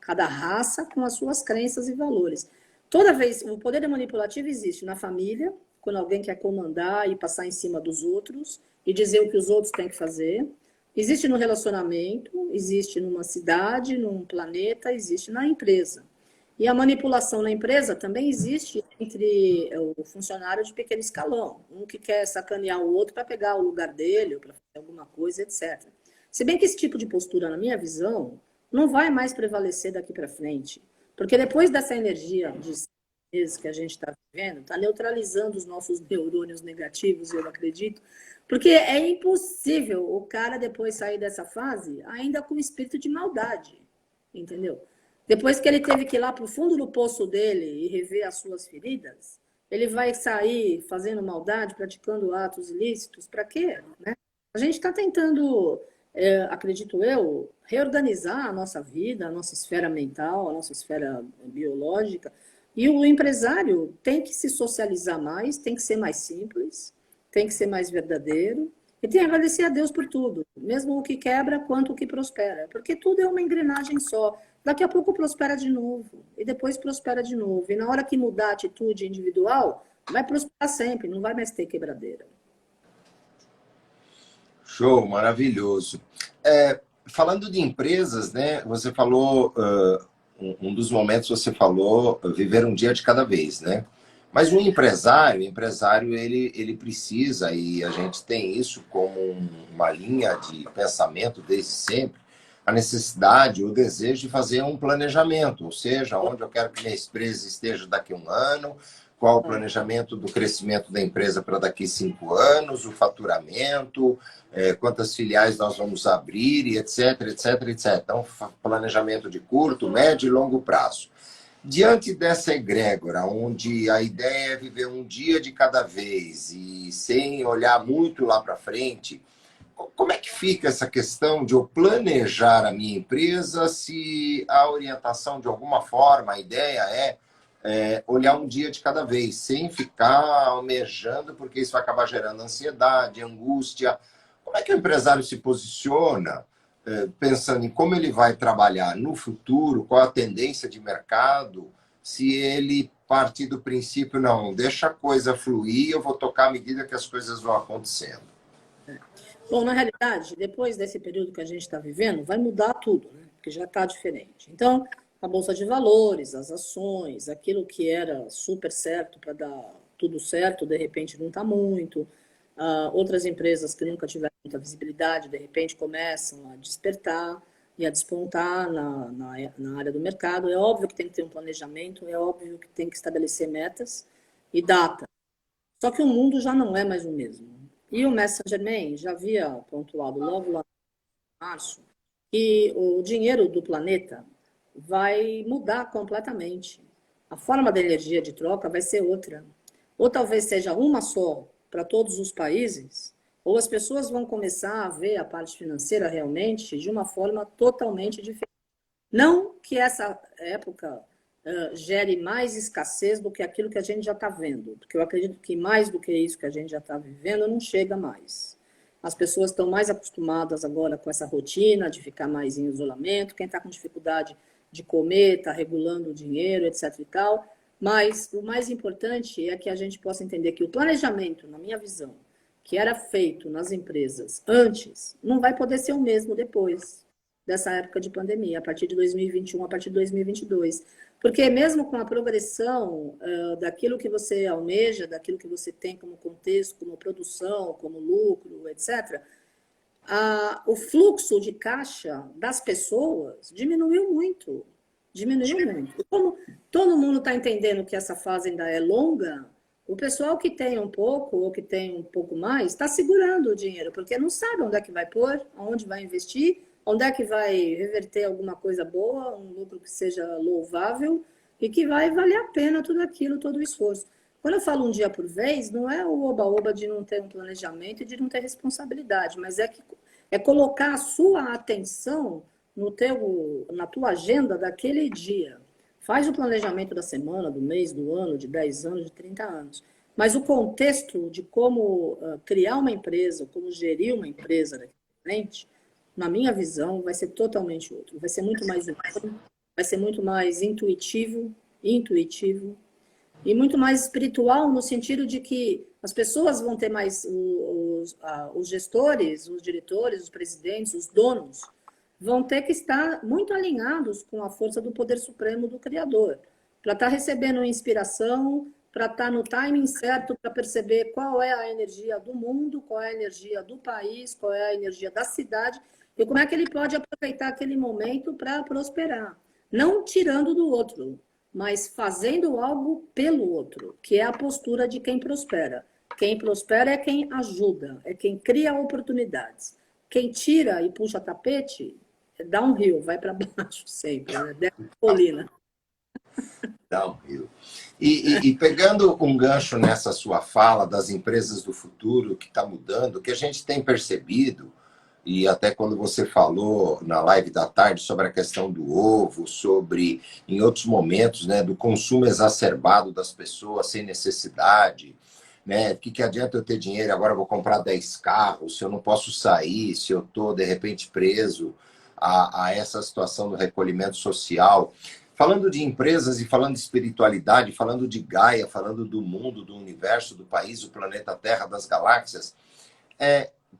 [SPEAKER 2] cada raça com as suas crenças e valores. Toda vez, o poder manipulativo existe na família, quando alguém quer comandar e passar em cima dos outros e dizer o que os outros têm que fazer. Existe no relacionamento, existe numa cidade, num planeta, existe na empresa. E a manipulação na empresa também existe entre o funcionário de pequeno escalão, um que quer sacanear o outro para pegar o lugar dele, ou para fazer alguma coisa, etc. Se bem que esse tipo de postura, na minha visão, não vai mais prevalecer daqui para frente. Porque depois dessa energia de meses que a gente está vivendo, está neutralizando os nossos neurônios negativos, eu acredito, porque é impossível o cara depois sair dessa fase ainda com espírito de maldade, entendeu? Depois que ele teve que ir lá para o fundo do poço dele e rever as suas feridas, ele vai sair fazendo maldade, praticando atos ilícitos, para quê? Né? A gente está tentando, acredito eu, reorganizar a nossa vida, a nossa esfera mental, a nossa esfera biológica, e o empresário tem que se socializar mais, tem que ser mais simples, tem que ser mais verdadeiro, e tem que agradecer a Deus por tudo, mesmo o que quebra quanto o que prospera, porque tudo é uma engrenagem só. Daqui a pouco prospera de novo, e depois prospera de novo. E na hora que mudar a atitude individual, vai prosperar sempre, não vai mais ter quebradeira.
[SPEAKER 1] Show, maravilhoso. Falando de empresas, né? Você falou, um dos momentos você falou viver um dia de cada vez, né? Mas o empresário ele precisa, e a gente tem isso como uma linha de pensamento desde sempre, a necessidade, o desejo de fazer um planejamento, ou seja, onde eu quero que minha empresa esteja daqui a um ano, qual o planejamento do crescimento da empresa para daqui a 5 anos, o faturamento, quantas filiais nós vamos abrir, e etc, etc, etc. Então, planejamento de curto, médio e longo prazo. Diante dessa egrégora, onde a ideia é viver um dia de cada vez e sem olhar muito lá para frente, como é que fica essa questão de eu planejar a minha empresa se a orientação, de alguma forma, a ideia é olhar um dia de cada vez, sem ficar almejando, porque isso vai acabar gerando ansiedade, angústia. Como é que o empresário se posiciona, pensando em como ele vai trabalhar no futuro, qual a tendência de mercado, se ele partir do princípio, não, deixa a coisa fluir, eu vou tocar à medida que as coisas vão acontecendo?
[SPEAKER 2] Bom, na realidade, depois desse período que a gente está vivendo, vai mudar tudo, né? Porque já está diferente. Então, a Bolsa de Valores, as ações, aquilo que era super certo para dar tudo certo, de repente não está muito. Outras empresas que nunca tiveram muita visibilidade, de repente começam a despertar e a despontar na área do mercado. É óbvio que tem que ter um planejamento, é óbvio que tem que estabelecer metas e data. Só que o mundo já não é mais o mesmo. E o Messenger Man já havia pontuado logo lá em março que o dinheiro do planeta vai mudar completamente. A forma da energia de troca vai ser outra. Ou talvez seja uma só para todos os países, ou as pessoas vão começar a ver a parte financeira realmente de uma forma totalmente diferente. Não que essa época gere mais escassez do que aquilo que a gente já está vendo, porque eu acredito que mais do que isso que a gente já está vivendo não chega mais. As pessoas estão mais acostumadas agora com essa rotina de ficar mais em isolamento, quem está com dificuldade de comer, está regulando o dinheiro, etc. e tal. Mas o mais importante é que a gente possa entender que o planejamento, na minha visão, que era feito nas empresas antes, não vai poder ser o mesmo depois dessa época de pandemia, a partir de 2021, a partir de 2022. Porque mesmo com a progressão daquilo que você almeja, daquilo que você tem como contexto, como produção, como lucro, etc., o fluxo de caixa das pessoas diminuiu muito. Diminuiu muito. Como todo mundo está entendendo que essa fase ainda é longa, o pessoal que tem um pouco ou que tem um pouco mais está segurando o dinheiro, porque não sabe onde é que vai pôr, aonde vai investir, onde é que vai reverter alguma coisa boa, um lucro que seja louvável e que vai valer a pena tudo aquilo, todo o esforço. Quando eu falo um dia por vez, não é o oba-oba de não ter um planejamento e de não ter responsabilidade, mas é colocar a sua atenção na tua agenda daquele dia. Faz o planejamento da semana, do mês, do ano, de 10 anos, de 30 anos. Mas o contexto de como criar uma empresa, como gerir uma empresa daqui para frente, na minha visão, vai ser totalmente outro. Vai ser muito mais humano, vai ser muito mais intuitivo e muito mais espiritual no sentido de que as pessoas vão ter mais, os gestores, os diretores, os presidentes, os donos, vão ter que estar muito alinhados com a força do poder supremo do Criador, para estar recebendo inspiração, para estar no timing certo, para perceber qual é a energia do mundo, qual é a energia do país, qual é a energia da cidade, e como é que ele pode aproveitar aquele momento para prosperar. Não tirando do outro, mas fazendo algo pelo outro, que é a postura de quem prospera. Quem prospera é quem ajuda, é quem cria oportunidades. Quem tira e puxa tapete, dá um rio, vai para baixo sempre, né? Desce a colina.
[SPEAKER 1] Dá um rio. E pegando um gancho nessa sua fala das empresas do futuro que está mudando, o que a gente tem percebido, e até quando você falou na live da tarde sobre a questão do ovo, sobre, em outros momentos, né, do consumo exacerbado das pessoas sem necessidade, né? O que adianta eu ter dinheiro, agora eu vou comprar 10 carros, se eu não posso sair, se eu estou, de repente, preso a essa situação do recolhimento social. Falando de empresas e falando de espiritualidade, falando de Gaia, falando do mundo, do universo, do país, do planeta Terra, das galáxias,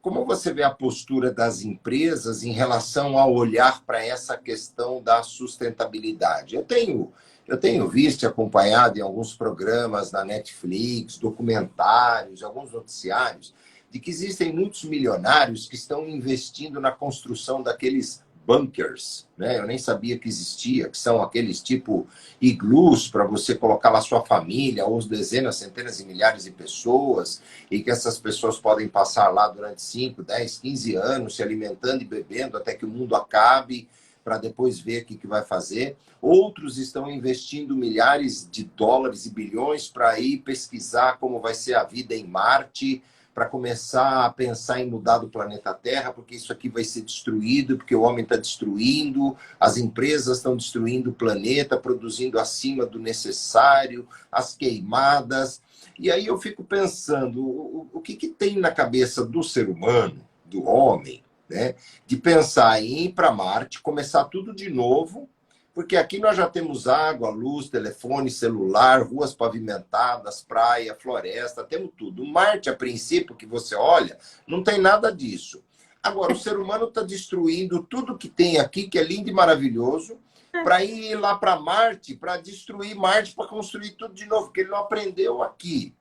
[SPEAKER 1] como você vê a postura das empresas em relação ao olhar para essa questão da sustentabilidade? Eu tenho visto e acompanhado em alguns programas na Netflix, documentários, alguns noticiários, de que existem muitos milionários que estão investindo na construção daqueles bunkers, né? Eu nem sabia que existia, que são aqueles tipo iglus para você colocar lá sua família, ou dezenas, centenas e milhares de pessoas, e que essas pessoas podem passar lá durante 5, 10, 15 anos se alimentando e bebendo até que o mundo acabe, para depois ver o que vai fazer. Outros estão investindo milhares de dólares e bilhões para ir pesquisar como vai ser a vida em Marte, para começar a pensar em mudar do planeta Terra, porque isso aqui vai ser destruído, porque o homem está destruindo, as empresas estão destruindo o planeta, produzindo acima do necessário, as queimadas. E aí eu fico pensando, o que tem na cabeça do ser humano, do homem, né, de pensar em ir para Marte, começar tudo de novo, porque aqui nós já temos água, luz, telefone, celular, ruas pavimentadas, praia, floresta, temos tudo. Marte, a princípio, que você olha, não tem nada disso. Agora, o ser humano está destruindo tudo que tem aqui, que é lindo e maravilhoso, para ir lá para Marte, para destruir Marte, para construir tudo de novo, porque ele não aprendeu aqui.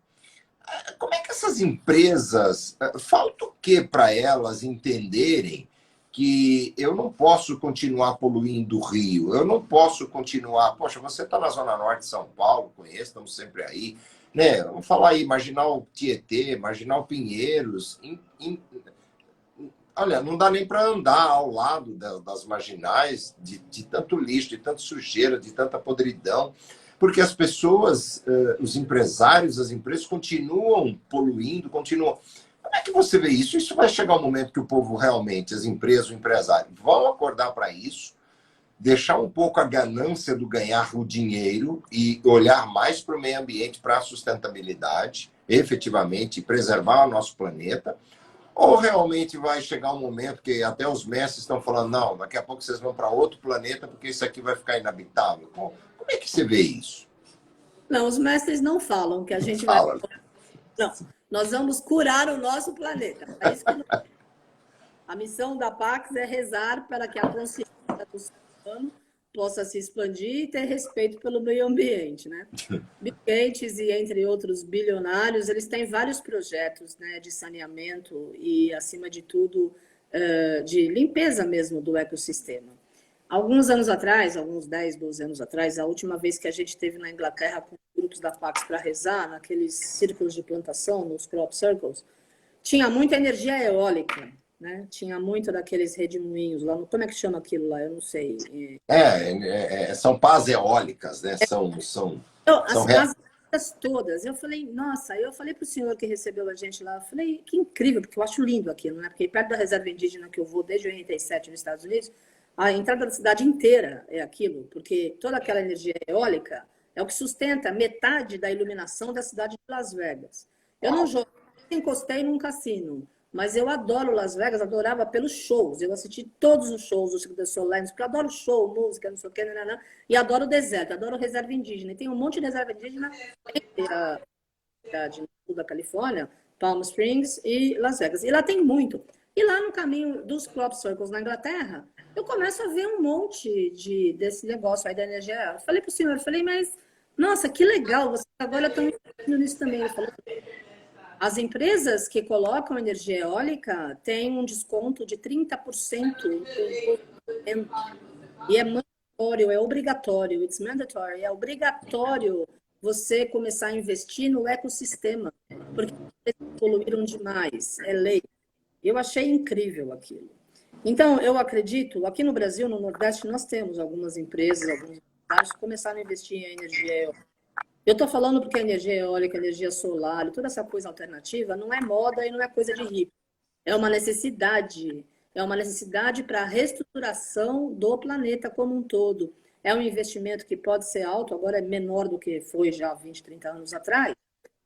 [SPEAKER 1] Como é que essas empresas, falta o que para elas entenderem que eu não posso continuar poluindo o Rio, eu não posso continuar... Poxa, você está na Zona Norte de São Paulo, conheço, estamos sempre aí, né? Vamos falar aí, Marginal Tietê, Marginal Pinheiros. Olha, não dá nem para andar ao lado das marginais de tanto lixo, de tanta sujeira, de tanta podridão, porque as pessoas, os empresários, as empresas continuam poluindo, continuam... Como é que você vê isso? Isso vai chegar um momento que o povo realmente, as empresas, o empresário, vão acordar para isso, deixar um pouco a ganância do ganhar o dinheiro e olhar mais para o meio ambiente, para a sustentabilidade, efetivamente, preservar o nosso planeta, ou realmente vai chegar um momento que até os mestres estão falando, não, daqui a pouco vocês vão para outro planeta porque isso aqui vai ficar inabitável. Como é que você vê isso?
[SPEAKER 2] Não, os mestres não falam que a gente vai...
[SPEAKER 1] Fala.
[SPEAKER 2] Não, nós vamos curar o nosso planeta. É isso que a missão da Pax é rezar para que a consciência do ser humano possa se expandir e ter respeito pelo meio ambiente, né? Bill Gates e entre outros bilionários, eles têm vários projetos, né, de saneamento e, acima de tudo, de limpeza mesmo do ecossistema. Alguns anos atrás, alguns 10, 12 anos atrás, a última vez que a gente esteve na Inglaterra com grupos da Pax para rezar, naqueles círculos de plantação, nos crop circles, tinha muita energia eólica, né? Tinha muito daqueles redemoinhos lá. Como é que chama aquilo lá? Eu não sei.
[SPEAKER 1] São pás eólicas, né?
[SPEAKER 2] Então,
[SPEAKER 1] São
[SPEAKER 2] as todas. Eu falei, nossa, eu falei para o senhor que recebeu a gente lá, eu falei, que incrível, porque eu acho lindo aquilo, né? Porque perto da reserva indígena que eu vou desde 87 nos Estados Unidos, a entrada da cidade inteira é aquilo, porque toda aquela energia eólica é o que sustenta metade da iluminação da cidade de Las Vegas. Eu não jogo, encostei num cassino, mas eu adoro Las Vegas, adorava pelos shows. Eu assisti todos os shows do Cirque du Soleil, porque eu adoro show, música, não sei o quê, e adoro o deserto, adoro reserva indígena. E tem um monte de reserva indígena no sul da Califórnia, Palm Springs e Las Vegas. E lá tem muito. E lá no caminho dos crop circles na Inglaterra, eu começo a ver um monte desse negócio aí da energia. Eu falei para o senhor, eu falei, mas, nossa, que legal, vocês agora estão investindo nisso também. Ele falou, as empresas que colocam energia eólica têm um desconto de 30% e é mandatório, é obrigatório, it's mandatory, é obrigatório você começar a investir no ecossistema, porque eles poluíram demais, é lei. Eu achei incrível aquilo. Então, eu acredito, aqui no Brasil, no Nordeste, nós temos algumas empresas, alguns empresários que começaram a investir em energia eólica. Eu estou falando porque a energia eólica, a energia solar, toda essa coisa alternativa não é moda e não é coisa de rico. É uma necessidade. É uma necessidade para a reestruturação do planeta como um todo. É um investimento que pode ser alto, agora é menor do que foi já 20, 30 anos atrás,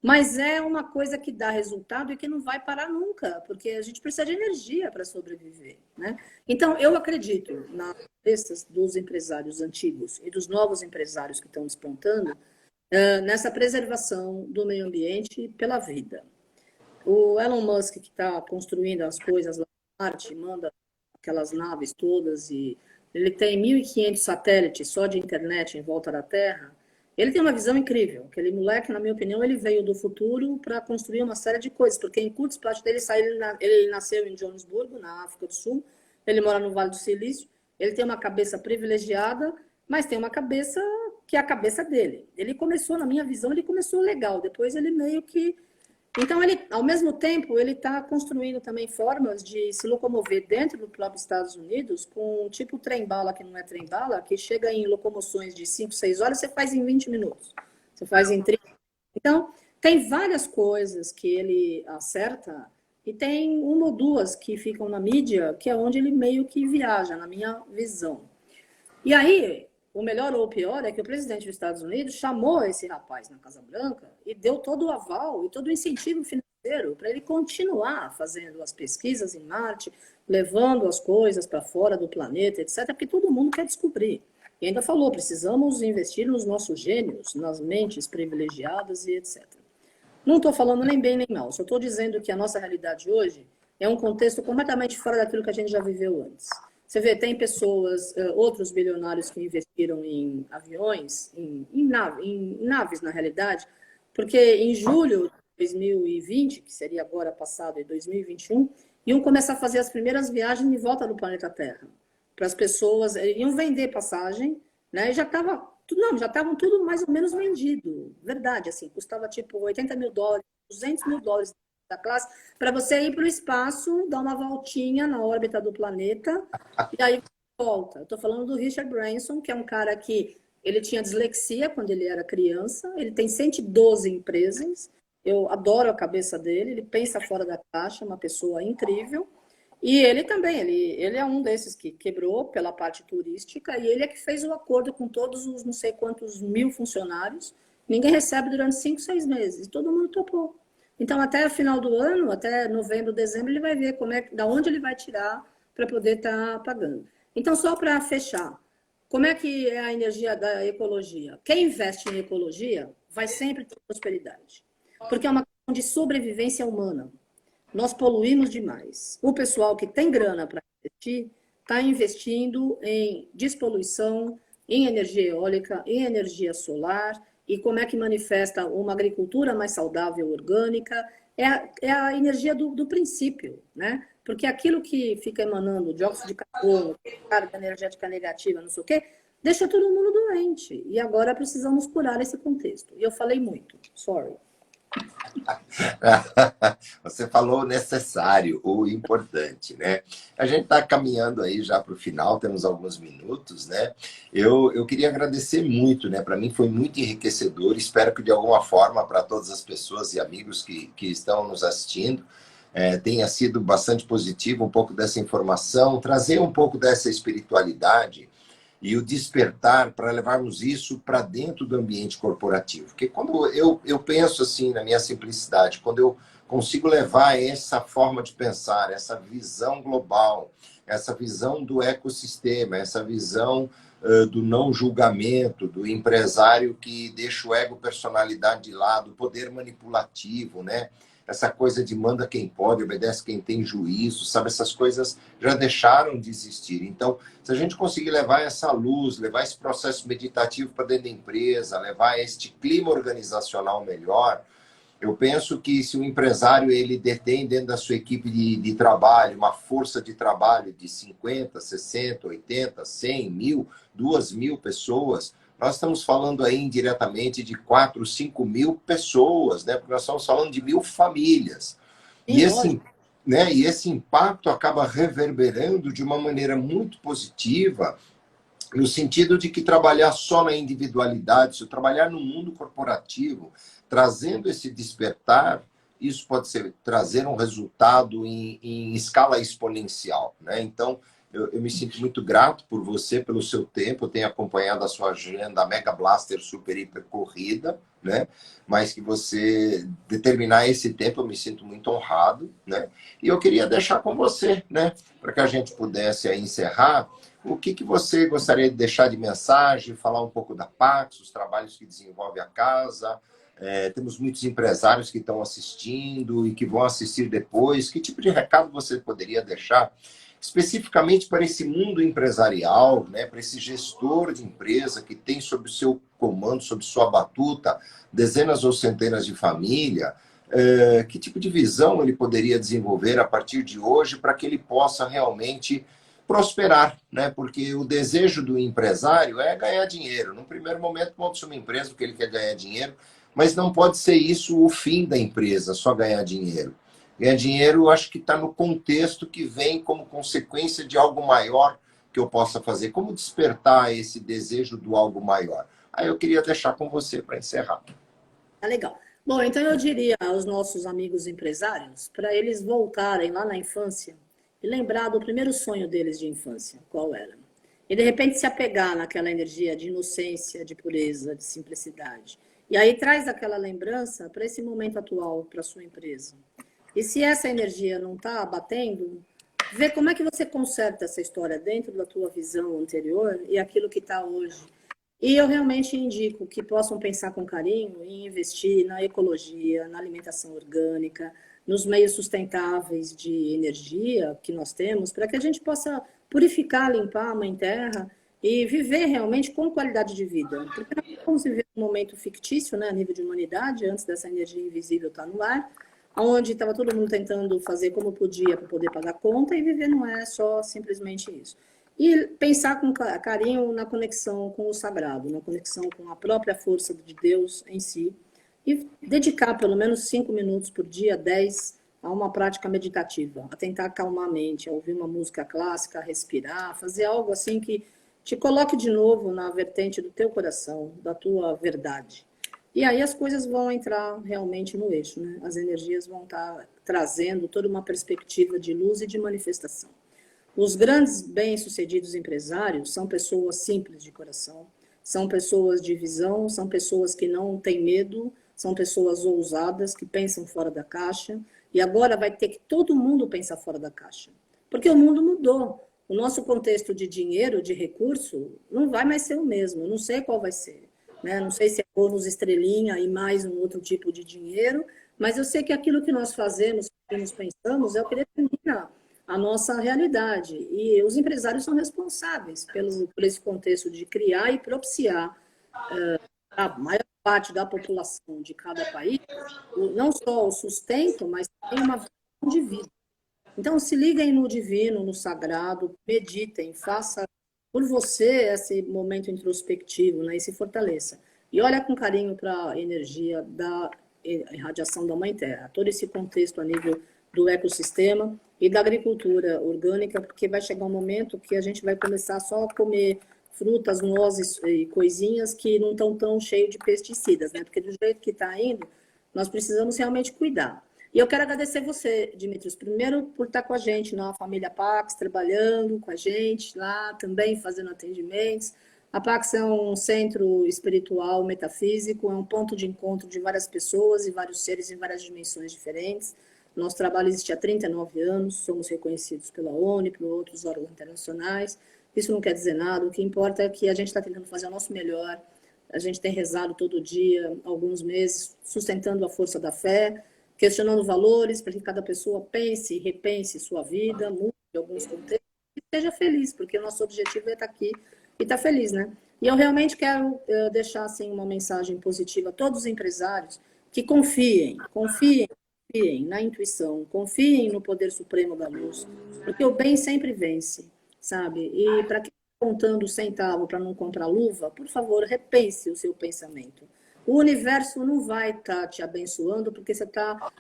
[SPEAKER 2] mas é uma coisa que dá resultado e que não vai parar nunca, porque a gente precisa de energia para sobreviver, né? Então, eu acredito nas cabeças dos empresários antigos e dos novos empresários que estão despontando, nessa preservação do meio ambiente pela vida. O Elon Musk, que está construindo as coisas lá na Marte, manda aquelas naves todas e ele tem 1.500 satélites só de internet em volta da Terra. Ele tem uma visão incrível. Aquele moleque, na minha opinião, ele veio do futuro para construir uma série de coisas, porque em curtos prazo dele ele nasceu em Joanesburgo, na África do Sul, ele mora no Vale do Silício, ele tem uma cabeça privilegiada, mas tem uma cabeça que é a cabeça dele. Ele começou, na minha visão, ele começou legal, depois ele meio que então, ele, ao mesmo tempo, ele está construindo também formas de se locomover dentro do próprio Estados Unidos com um tipo trem-bala, que não é trem-bala, que chega em locomoções de 5, 6 horas, você faz em 20 minutos. Você faz em 30. Então, tem várias coisas que ele acerta e tem uma ou duas que ficam na mídia, que é onde ele meio que viaja, na minha visão. E aí, o melhor ou o pior é que o presidente dos Estados Unidos chamou esse rapaz na Casa Branca e deu todo o aval e todo o incentivo financeiro para ele continuar fazendo as pesquisas em Marte, levando as coisas para fora do planeta, etc., porque todo mundo quer descobrir. E ainda falou, precisamos investir nos nossos gênios, nas mentes privilegiadas e etc. Não estou falando nem bem nem mal, só estou dizendo que a nossa realidade hoje é um contexto completamente fora daquilo que a gente já viveu antes. Você vê, tem pessoas, outros bilionários que investiram em aviões, em naves, na realidade, porque em julho de 2020, que seria agora passado, em 2021, iam começar a fazer as primeiras viagens de volta do planeta Terra. Para as pessoas, iam vender passagem, né? E já estava já estavam tudo mais ou menos vendido. Verdade, assim, custava tipo $80.000, $200.000 da classe, para você ir para o espaço, dar uma voltinha na órbita do planeta, e aí volta. Eu estou falando do Richard Branson, que é um cara que ele tinha dislexia quando ele era criança, ele tem 112 empresas, eu adoro a cabeça dele, ele pensa fora da caixa, uma pessoa incrível. E ele também, ele é um desses que quebrou pela parte turística e ele é que fez o acordo com todos os não sei quantos mil funcionários. Ninguém recebe durante 5, 6 meses. E todo mundo topou. Então, até o final do ano, até novembro, dezembro, ele vai ver da onde ele vai tirar para poder estar pagando. Então, só para fechar, como é que é a energia da ecologia? Quem investe em ecologia vai sempre ter prosperidade. Porque é uma questão de sobrevivência humana. Nós poluímos demais. O pessoal que tem grana para investir está investindo em despoluição, em energia eólica, em energia solar, e como é que manifesta uma agricultura mais saudável, orgânica, é a energia do princípio, né? Porque aquilo que fica emanando dióxido de carbono, carga energética negativa, não sei o quê, deixa todo mundo doente. E agora precisamos curar esse contexto. E eu falei muito, sorry.
[SPEAKER 1] Você falou o necessário, o importante, né? A gente está caminhando aí já para o final, temos alguns minutos, né? Eu queria agradecer muito, né? Para mim foi muito enriquecedor, espero que de alguma forma para todas as pessoas e amigos que estão nos assistindo, tenha sido bastante positivo um pouco dessa informação, trazer um pouco dessa espiritualidade e o despertar para levarmos isso para dentro do ambiente corporativo. Porque quando eu penso assim, na minha simplicidade, quando eu consigo levar essa forma de pensar, essa visão global, essa visão do ecossistema, essa visão do não julgamento, do empresário que deixa o ego personalidade de lado, o poder manipulativo, né? Essa coisa de manda quem pode, obedece quem tem juízo, sabe? Essas coisas já deixaram de existir. Então, se a gente conseguir levar essa luz, levar esse processo meditativo para dentro da empresa, levar este clima organizacional melhor, eu penso que se o empresário ele detém dentro da sua equipe de trabalho uma força de trabalho de 50, 60, 80, 100, 1.000, 2.000 pessoas, nós estamos falando aí indiretamente de 4, 5 mil pessoas, né? Porque nós estamos falando de 1.000 famílias. E esse impacto acaba reverberando de uma maneira muito positiva, no sentido de que trabalhar só na individualidade, se trabalhar no mundo corporativo, trazendo esse despertar, isso pode trazer um resultado em escala exponencial, né? Então, eu me sinto muito grato por você, pelo seu tempo. Eu tenho acompanhado a sua agenda, a Mega Blaster super hiper corrida, né? Mas que você determinar esse tempo, eu me sinto muito honrado, né? E eu queria deixar com você, né? Para que a gente pudesse aí encerrar. O que você gostaria de deixar de mensagem, falar um pouco da Pax, os trabalhos que desenvolve a casa, Temos muitos empresários que estão assistindo e que vão assistir depois. Que tipo de recado você poderia deixar especificamente para esse mundo empresarial, né, para esse gestor de empresa que tem sob o seu comando, sob sua batuta, dezenas ou centenas de famílias? Que tipo de visão ele poderia desenvolver a partir de hoje para que ele possa realmente prosperar, né? Porque o desejo do empresário é ganhar dinheiro. No primeiro momento, monta-se uma empresa porque ele quer ganhar dinheiro, mas não pode ser isso o fim da empresa, só ganhar dinheiro. Ganhar dinheiro, eu acho que está no contexto que vem como consequência de algo maior que eu possa fazer. Como despertar esse desejo do algo maior? Aí eu queria deixar com você para encerrar.
[SPEAKER 2] Tá legal. Bom, então eu diria aos nossos amigos empresários para eles voltarem lá na infância e lembrar do primeiro sonho deles de infância, qual era? E de repente se apegar naquela energia de inocência, de pureza, de simplicidade. E aí traz aquela lembrança para esse momento atual, para a sua empresa. E se essa energia não está batendo, vê como é que você conserta essa história dentro da tua visão anterior e aquilo que está hoje. E eu realmente indico que possam pensar com carinho em investir na ecologia, na alimentação orgânica, nos meios sustentáveis de energia que nós temos, para que a gente possa purificar, limpar a Mãe Terra e viver realmente com qualidade de vida. Porque nós vamos viver um momento fictício, né, a nível de humanidade, antes dessa energia invisível estar no ar, onde estava todo mundo tentando fazer como podia para poder pagar a conta, e viver não é só simplesmente isso. E pensar com carinho na conexão com o sagrado, na conexão com a própria força de Deus em si, e dedicar pelo menos 5 minutos por dia, 10, a uma prática meditativa, a tentar acalmar a mente, a ouvir uma música clássica, a respirar, fazer algo assim que te coloque de novo na vertente do teu coração, da tua verdade. E aí as coisas vão entrar realmente no eixo, né? As energias vão estar trazendo toda uma perspectiva de luz e de manifestação. Os grandes bem-sucedidos empresários são pessoas simples de coração, são pessoas de visão, são pessoas que não têm medo, são pessoas ousadas, que pensam fora da caixa, e agora vai ter que todo mundo pensar fora da caixa, porque o mundo mudou. O nosso contexto de dinheiro, de recurso, não vai mais ser o mesmo, eu não sei qual vai ser. Né? Não sei se é bônus estrelinha e mais um outro tipo de dinheiro, mas eu sei que aquilo que nós fazemos, que nos pensamos, é o que determina a nossa realidade. E os empresários são responsáveis por esse contexto de criar e propiciar a maior parte da população de cada país, não só o sustento, mas também uma visão de vida. Então, se liguem no divino, no sagrado, meditem, faça por você esse momento introspectivo, né, e se fortaleça. E olha com carinho para a energia da irradiação da Mãe Terra, todo esse contexto a nível do ecossistema e da agricultura orgânica, porque vai chegar um momento que a gente vai começar só a comer frutas, nozes e coisinhas que não estão tão cheios de pesticidas, né? Porque do jeito que está indo, nós precisamos realmente cuidar. E eu quero agradecer você, Dimitrios, primeiro por estar com a gente na família Pax, trabalhando com a gente lá, também fazendo atendimentos. A Pax é um centro espiritual, metafísico, é um ponto de encontro de várias pessoas e vários seres em várias dimensões diferentes. Nosso trabalho existe há 39 anos, somos reconhecidos pela ONU e por outros órgãos internacionais. Isso não quer dizer nada, o que importa é que a gente está tentando fazer o nosso melhor. A gente tem rezado todo dia, alguns meses, sustentando a força da fé, questionando valores para que cada pessoa pense e repense sua vida, mude alguns contextos e seja feliz, porque o nosso objetivo é estar aqui e estar feliz, né? E eu realmente quero deixar assim, uma mensagem positiva a todos os empresários que confiem na intuição, confiem no poder supremo da luz, porque o bem sempre vence, sabe? E para quem está contando centavo para não comprar luva, por favor, repense o seu pensamento. O universo não vai estar te abençoando porque você está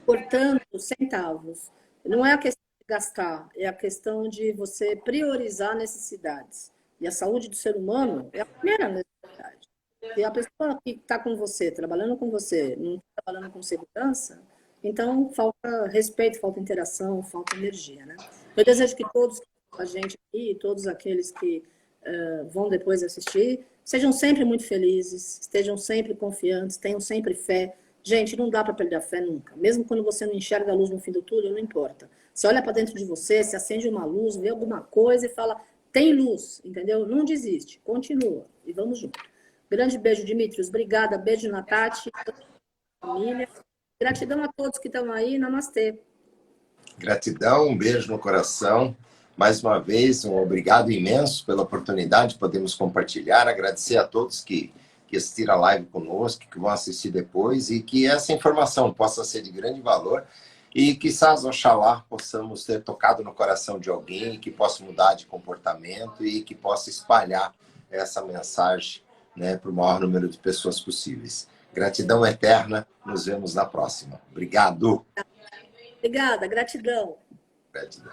[SPEAKER 2] cortando centavos. Não é a questão de gastar, é a questão de você priorizar necessidades. E a saúde do ser humano é a primeira necessidade. Se a pessoa que está com você, trabalhando com você, não está trabalhando com segurança, então falta respeito, falta interação, falta energia, né? Eu desejo que todos a gente aqui, todos aqueles que vão depois assistir, sejam sempre muito felizes, estejam sempre confiantes, tenham sempre fé. Gente, não dá para perder a fé nunca. Mesmo quando você não enxerga a luz no fim do túnel, não importa. Você olha para dentro de você, se acende uma luz, vê alguma coisa e fala, tem luz, entendeu? Não desiste, continua e vamos junto. Grande beijo, Dimitrios. Obrigada. Beijo na Tati, família. Gratidão a todos que estão aí. Namastê.
[SPEAKER 1] Gratidão, um beijo no coração. Mais uma vez, um obrigado imenso pela oportunidade de podermos compartilhar. Agradecer a todos que assistiram a live conosco, que vão assistir depois, e que essa informação possa ser de grande valor e que, oxalá, possamos ter tocado no coração de alguém, que possa mudar de comportamento e que possa espalhar essa mensagem, né, para o maior número de pessoas possíveis. Gratidão eterna. Nos vemos na próxima. Obrigado.
[SPEAKER 2] Obrigada. Gratidão.
[SPEAKER 1] Gratidão.